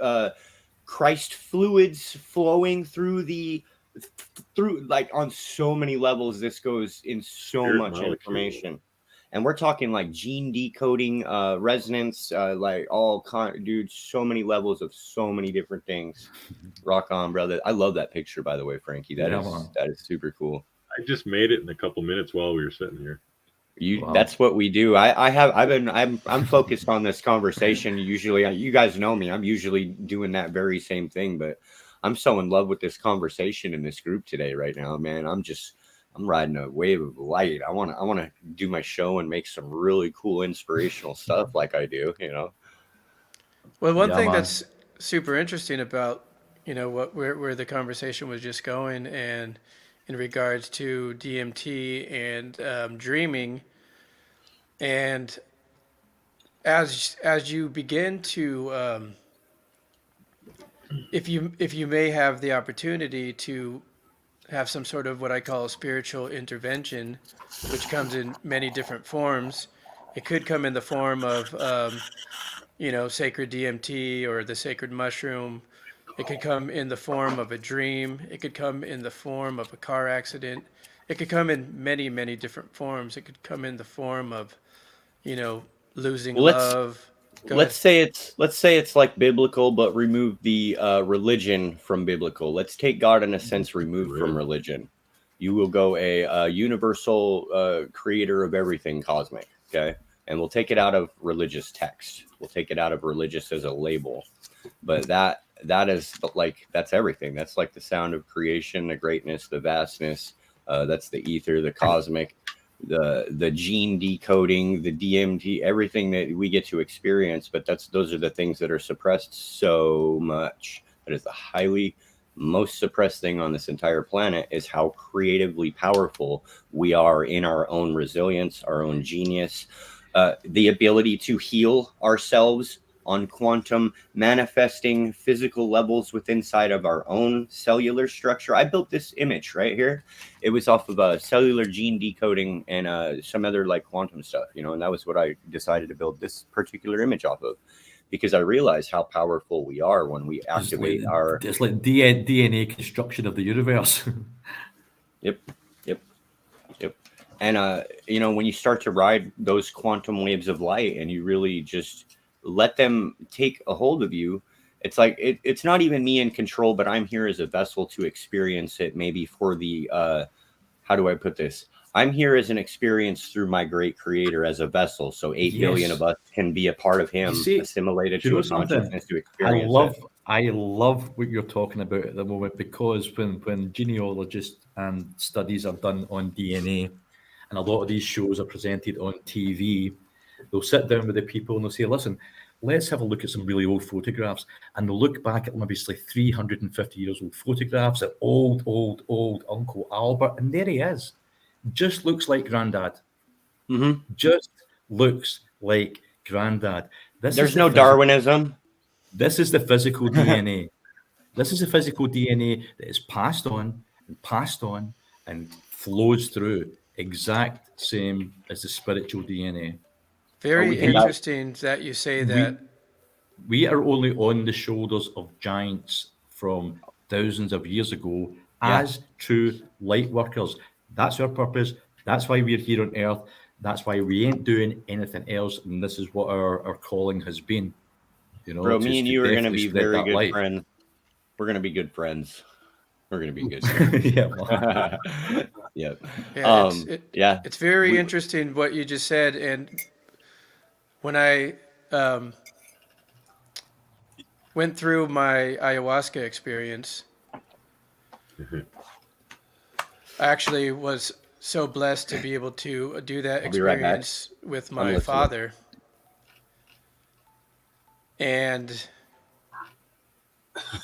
Christ fluids flowing through like on so many levels. This goes in so much information. And we're talking like gene decoding, resonance, like dude, so many levels of so many different things. Rock on, brother. I love that picture, by the way, Frankie. That is super cool. I just made it in a couple minutes while we were sitting here. That's what we do. I'm focused on this conversation. Usually, you guys know me. I'm usually doing that very same thing, but I'm so in love with this conversation in this group today right now, man. I'm riding a wave of light. I want to do my show and make some really cool inspirational stuff like I do, Well, one thing that's super interesting about, where the conversation was just going, and in regards to DMT and dreaming, and as you begin to, if you may have the opportunity to have some sort of what I call a spiritual intervention, which comes in many different forms. It could come in the form of, sacred DMT or the sacred mushroom. It could come in the form of a dream. It could come in the form of a car accident. It could come in many, many different forms. It could come in the form of, losing love. Let's say it's like biblical, but remove the religion from biblical. Let's take God in a sense removed from religion. You will go a universal creator of everything cosmic. Okay. And we'll take it out of religious text. We'll take it out of religious as a label, but that is like, that's everything. That's like the sound of creation, the greatness, the vastness. That's the ether, the cosmic, the gene decoding, the DMT, everything that we get to experience. But those are the things that are suppressed so much. That is the most suppressed thing on this entire planet, is how creatively powerful we are in our own resilience, our own genius, the ability to heal ourselves on quantum manifesting physical levels inside of our own cellular structure. I built this image right here. It was off of a cellular gene decoding and some other like quantum stuff, and that was what I decided to build this particular image off of, because I realized how powerful we are when we activate it's like DNA construction of the universe. Yep. And when you start to ride those quantum waves of light and you really just let them take a hold of you, it's like it's not even me in control, but I'm here as a vessel to experience it, maybe for the how do I put this? I'm here as an experience through my great creator as a vessel. So 8 billion of us can be a part of him, see, assimilated do you to know a something? consciousness to I experience love it. I love what you're talking about at the moment, because when genealogists and studies are done on DNA, and a lot of these shows are presented on TV, they'll sit down with the people and they'll say, listen, let's have a look at some really old photographs. And they'll look back at maybe like 350 years old photographs at old Uncle Albert. And there he is. Just looks like Granddad. Mm-hmm. Just looks like Granddad. There's no Darwinism. This is the physical DNA. This is the physical DNA that is passed on and flows through, exact same as the spiritual DNA. Very interesting that you say that. We are only on the shoulders of giants from thousands of years ago as true light workers. That's our purpose. That's why we're here on Earth. That's why we ain't doing anything else. And this is what our calling has been. You know, Bro, me and you are going to be very good light. friends. We're going to be good friends. We're going to be good. Yeah. It's very interesting what you just said. And when I went through my ayahuasca experience, I actually was so blessed to be able to do that experience with my father. And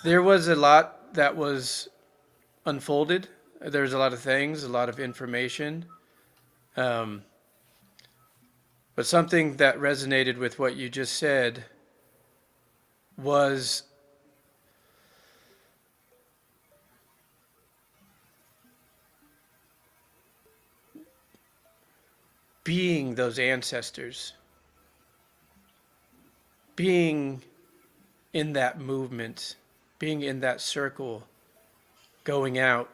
there was a lot that was unfolded. There was a lot of things, a lot of information. But something that resonated with what you just said was being those ancestors, being in that movement, being in that circle, going out,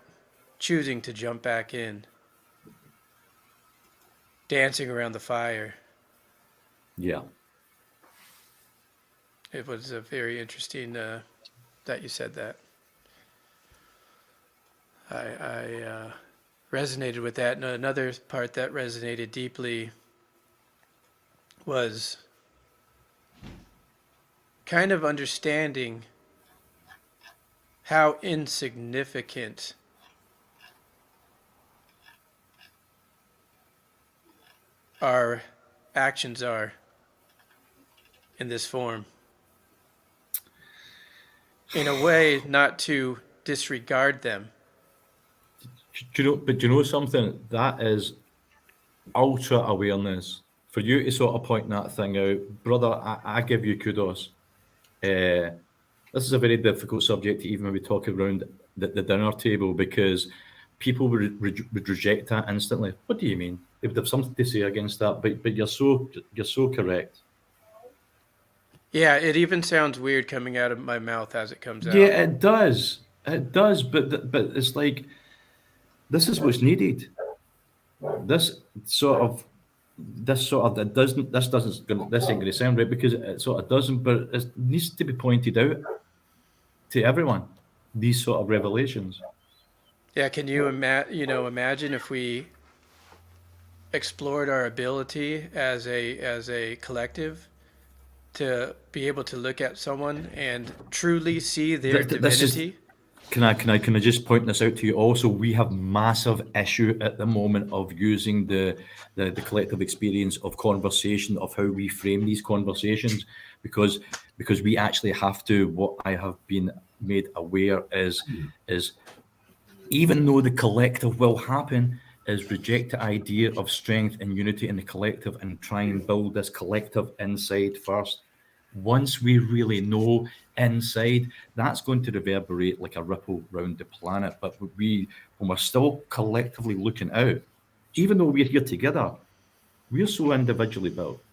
choosing to jump back in, dancing around the fire. Yeah. It was a very interesting that you said that. I resonated with that. And another part that resonated deeply was kind of understanding how insignificant our actions are in this form. In a way, not to disregard them. Do you know something? That is ultra awareness. For you to sort of point that thing out, brother, I give you kudos. This is a very difficult subject to even maybe talk around the dinner table, because people would reject that instantly. What do you mean? They would have something to say against that, but you're so correct. Yeah, it even sounds weird coming out of my mouth as it comes out. Yeah, it does. It does, but it's like, this is what's needed. This ain't going to sound right, because it sort of doesn't, but it needs to be pointed out to everyone, these sort of revelations. Yeah, can you imagine if we explored our ability as a collective to be able to look at someone and truly see their divinity? Can I just point this out to you also? We have massive issue at the moment of using the collective experience of conversation, of how we frame these conversations, because we actually have to, what I have been made aware is even though the collective will happen, is reject the idea of strength and unity in the collective and try and build this collective inside first. Once we really know inside, that's going to reverberate like a ripple round the planet. But when we're still collectively looking out, even though we're here together, we're so individually built.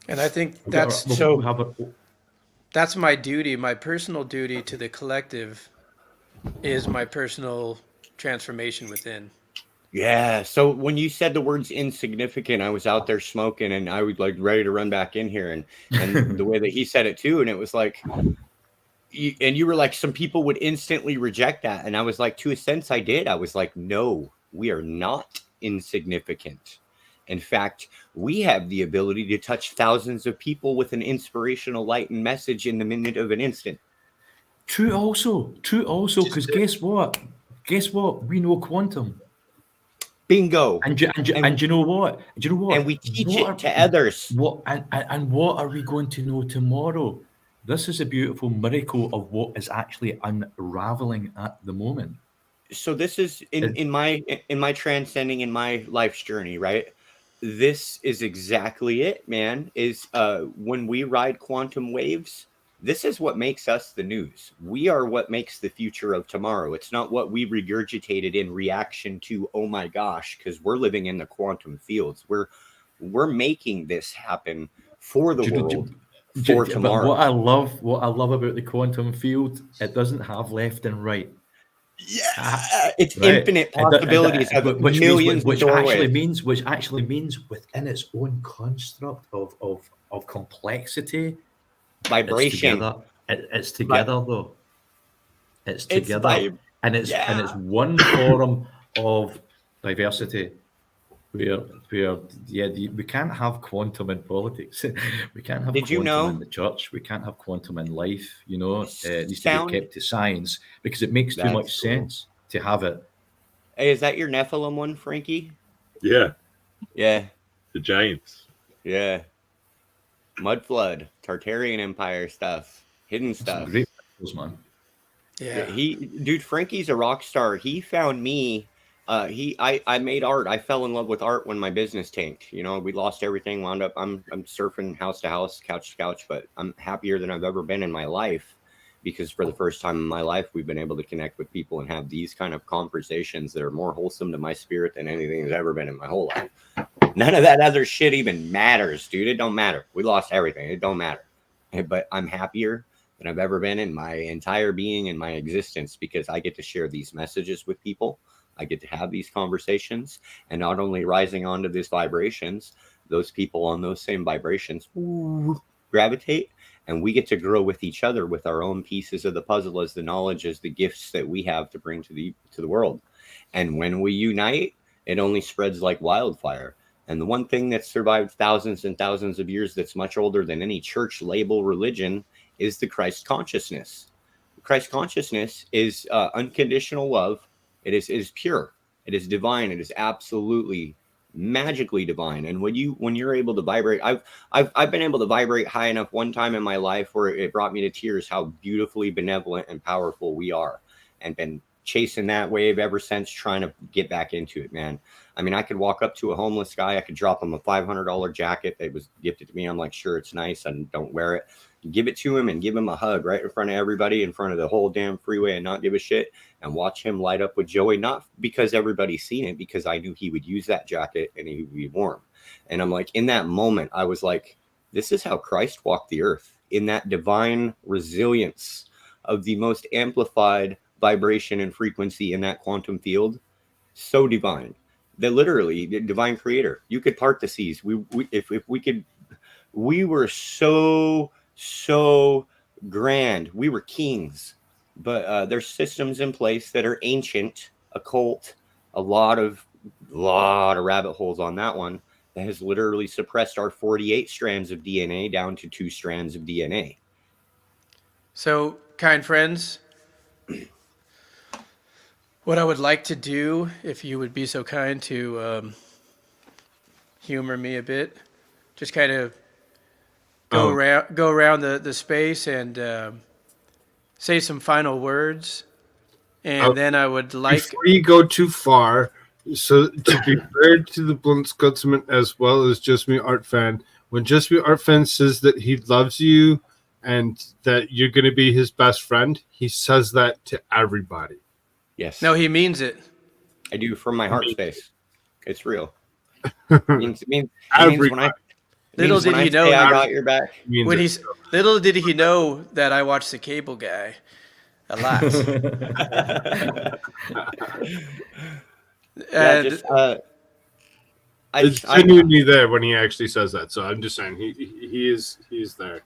And I think that's my duty, my personal duty to the collective is my personal transformation within. Yeah. So when you said the words insignificant, I was out there smoking and I was like ready to run back in here. And the way that he said it too. And it was like, you were like, some people would instantly reject that. And I was like, to a sense I did. I was like, no, we are not insignificant. In fact, we have the ability to touch thousands of people with an inspirational light and message in the minute of an instant. True also, because guess what? We know quantum. Bingo. And you know what? And we teach What it to others. What are we going to know tomorrow? This is a beautiful miracle of what is actually unraveling at the moment. So this is in my transcending, in my life's journey, right? This is exactly it, man. Is when we ride quantum waves, this is what makes us the news. We are what makes the future of tomorrow. It's not what we regurgitated in reaction to, oh my gosh, because we're living in the quantum fields. We're making this happen for the world, for tomorrow. But what I love about the quantum field, it doesn't have left and right. Yeah, it's infinite possibilities of millions which of doorways. actually means within its own construct of complexity, vibration. It's together though. It's together, and it's one form of diversity. Where we can't have quantum in politics. We can't have quantum in the church. We can't have quantum in life. It needs to be kept to science because it makes too much sense to have it. Hey, is that your Nephilim one, Frankie? Yeah. Yeah. The giants. Yeah. Mud flood, Tartarian Empire stuff, hidden stuff. Great videos, man. Yeah. Frankie's a rock star. He found me. I made art. I fell in love with art when my business tanked. We lost everything, wound up. I'm surfing house to house, couch to couch, but I'm happier than I've ever been in my life because for the first time in my life, we've been able to connect with people and have these kind of conversations that are more wholesome to my spirit than anything that's ever been in my whole life. None of that other shit even matters, dude. It don't matter. We lost everything. It don't matter. But I'm happier than I've ever been in my entire being and my existence because I get to share these messages with people. I get to have these conversations and not only rising onto these vibrations, those people on those same vibrations gravitate and we get to grow with each other with our own pieces of the puzzle as the knowledge, as the gifts that we have to bring to the world. And when we unite, it only spreads like wildfire. And the one thing that's survived thousands and thousands of years that's much older than any church label religion is the Christ consciousness. Christ consciousness is unconditional love. It is pure. It is divine. It is absolutely magically divine. And when you're able to vibrate, I've been able to vibrate high enough one time in my life where it brought me to tears how beautifully benevolent and powerful we are, and been chasing that wave ever since, trying to get back into it, man. I mean, I could walk up to a homeless guy, I could drop him a $500 jacket that was gifted to me. I'm like, sure, it's nice, and don't wear it. Give it to him and give him a hug right in front of everybody, in front of the whole damn freeway, and not give a shit, and watch him light up with joy, not because everybody's seen it, because I knew he would use that jacket and he would be warm. And I'm like, in that moment, I was like, this is how Christ walked the earth, in that divine resilience of the most amplified vibration and frequency in that quantum field. So divine that literally the divine creator, you could part the seas. If we could, we were so grand. We were kings, but there's systems in place that are ancient, occult, a lot of rabbit holes on that one that has literally suppressed our 48 strands of DNA down to 2 strands of DNA. So, kind friends, what I would like to do, if you would be so kind to humor me a bit, just kind of go around the space and say some final words, and then I would like, before you go too far, so to be fair to the Blunt Scotsman as well as Just Me Art Fan, when Just Me Art Fan says that he loves you and that you're going to be his best friend, he says that to everybody. Yes. No, he means it. I do, from my heart space. It's real. It means when I little did he know I got your back. Little did he know that I watched The Cable Guy a lot. It's genuinely there when he actually says that. So I'm just saying he's there.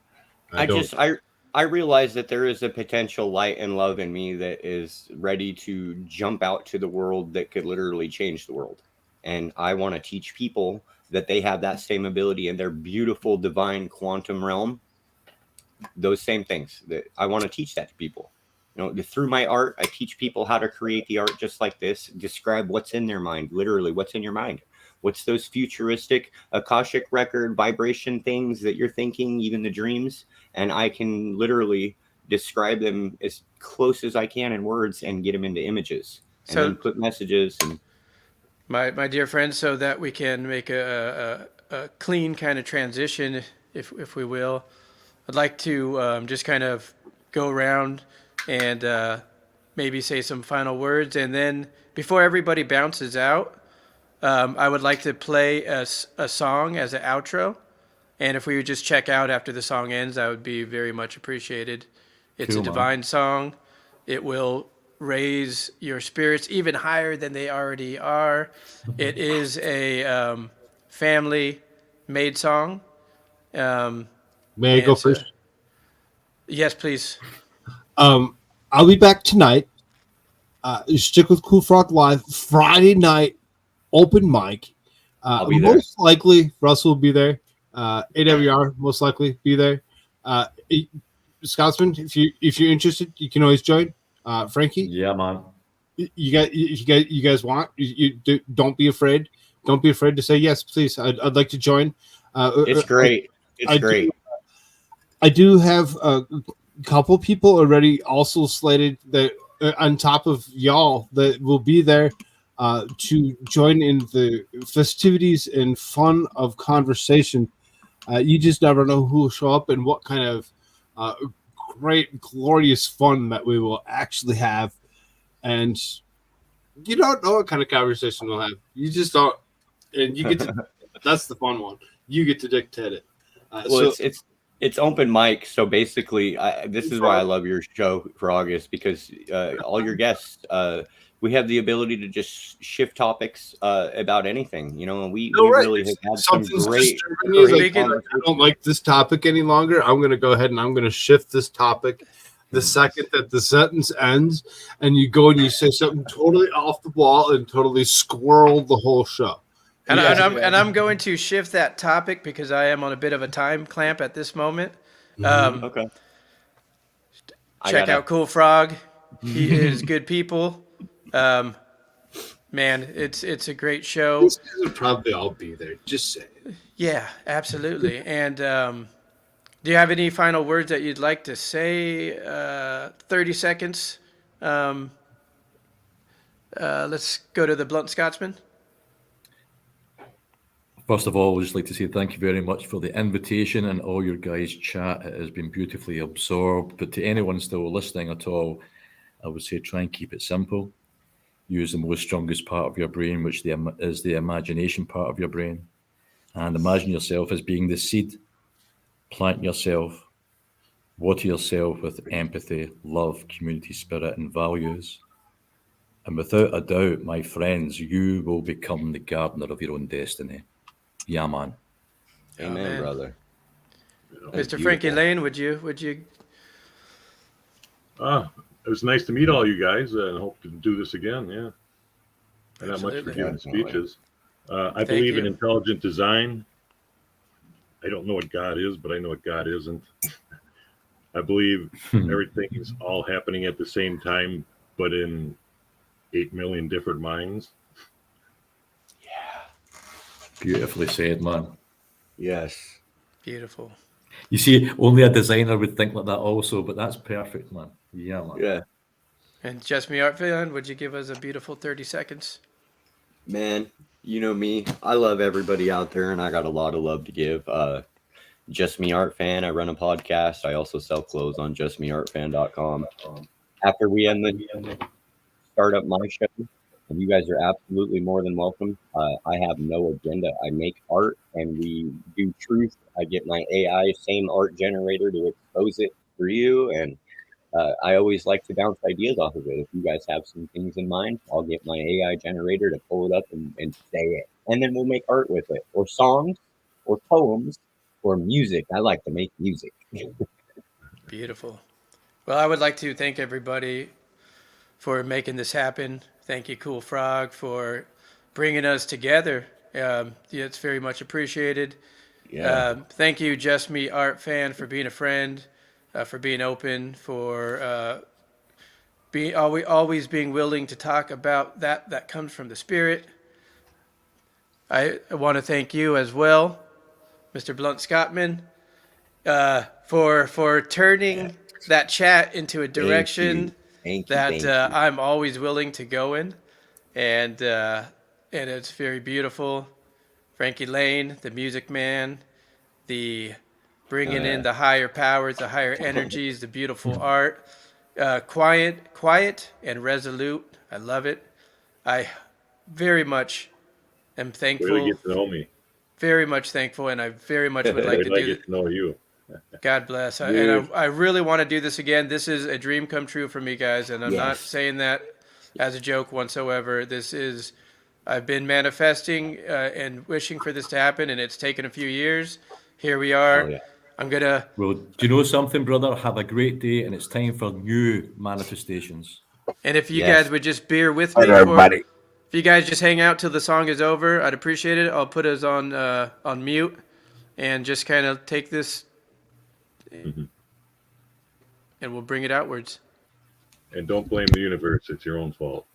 I realize that there is a potential light and love in me that is ready to jump out to the world that could literally change the world. And I want to teach people that they have that same ability in their beautiful divine quantum realm. Those same things that I want to teach that to people. You know, through my art, I teach people how to create the art just like this, describe what's in their mind, literally what's in your mind. What's those futuristic Akashic record vibration things that you're thinking, even the dreams? And I can literally describe them as close as I can in words and get them into images and So- then put messages. And My dear friends, so that we can make a clean kind of transition, if we will, I'd like to just kind of go around and maybe say some final words, and then before everybody bounces out, I would like to play a song as an outro, and if we would just check out after the song ends, that would be very much appreciated. It's Cool, a man. divine song. It will raise your spirits even higher than they already are. It is a family-made song. May I go And so- first? Yes, please. I'll be back tonight. Stick with Cool Frog Live Friday night open mic. I'll be there. Most likely Russell will be there. AWR most likely be there. Scotsman, if you're interested, you can always join. Frankie, Yeah, man. you guys want, don't be afraid. Don't be afraid to say yes, please. I'd like to join. it's great. It's great. I do have a couple people already also slated that on top of y'all that will be there to join in the festivities and fun of conversation. You just never know who will show up and what kind of great, glorious fun that we will actually have. And you don't know what kind of conversation we'll have. You just don't. And you get to, that's the fun one. You get to dictate it. Well, it's open mic, so basically, this is why I love your show, Frog, is because all your guests, we have the ability to just shift topics about anything, you know, and we really have had some Something's great disturbing you, like, conversations. I don't like this topic any longer. I'm going to go ahead and I'm going to shift this topic. The second that the sentence ends, and you go and you say something totally off the wall and totally squirrel the whole show. And I'm going to shift that topic because I am on a bit of a time clamp at this moment. Okay. Check out Cool Frog. He is good people. Man, it's a great show. These guys would probably all be there. Just say it. Yeah, absolutely. And do you have any final words that you'd like to say? 30 seconds. Let's go to the Blunt Scotsman. First of all, I'd just like to say thank you very much for the invitation and all your guys' chat. It has been beautifully absorbed. But to anyone still listening at all, I would say try and keep it simple. Use the most strongest part of your brain, which is the imagination part of your brain. And imagine yourself as being the seed. Plant yourself. Water yourself with empathy, love, community spirit, and values. And without a doubt, my friends, you will become the gardener of your own destiny. Yeah, man. Amen, man. brother. Mr. Frankie Lane, would you? It was nice to meet all you guys and hope to do this again. Yeah. Not much for Absolutely. giving speeches. I Thank believe in you. intelligent design. I don't know what God is, but I know what God isn't. I believe everything is all happening at the same time, but in 8 million different minds. Beautifully said, man. Yes. Beautiful. You see, only a designer would think like that also, but that's perfect, man. Yeah, man. Yeah. And Just Me Art Fan, would you give us a beautiful 30 seconds? Man, you know me. I love everybody out there, and I got a lot of love to give. Just Me Art Fan. I run a podcast. I also sell clothes on justmeartfan.com. After we end the start up my show, and you guys are absolutely more than welcome. I have no agenda. I make art, and we do truth. I get my AI same art generator to expose it for you, and I always like to bounce ideas off of it. If you guys have some things in mind, I'll get my AI generator to pull it up and say it. And then we'll make art with it, or songs, or poems, or music. I like to make music. Beautiful. Well, I would like to thank everybody for making this happen. Thank you, Cool Frog, for bringing us together. It's very much appreciated. Yeah. Thank you, Just Me Art Fan, for being a friend, for being open, for always being willing to talk about that comes from the spirit. I want to thank you as well, Mr. Blunt Scottman, for turning that chat into a direction Thank you. that I'm always willing to go in, and it's very beautiful. Frankie Lane, the music man, the bringing in the higher powers, the higher energies, the beautiful art, quiet and resolute. I love it. I very much am Way thankful. to get to know me. Very much thankful, and I very much would like I'd to like do to get to know you. God bless. Dude. I really want to do this again. This is a dream come true for me, guys, and I'm not Yes. saying that as a joke whatsoever. I've been manifesting and wishing for this to happen, and it's taken a few years. Here we are. Oh, yeah. I'm going to... Well, do you know something, brother? Have a great day, and it's time for new manifestations. And if you Yes. guys would just bear with All me right, everybody. if you guys just hang out till the song is over, I'd appreciate it. I'll put us on mute and just kind of take this and we'll bring it outwards. And don't blame the universe. It's your own fault.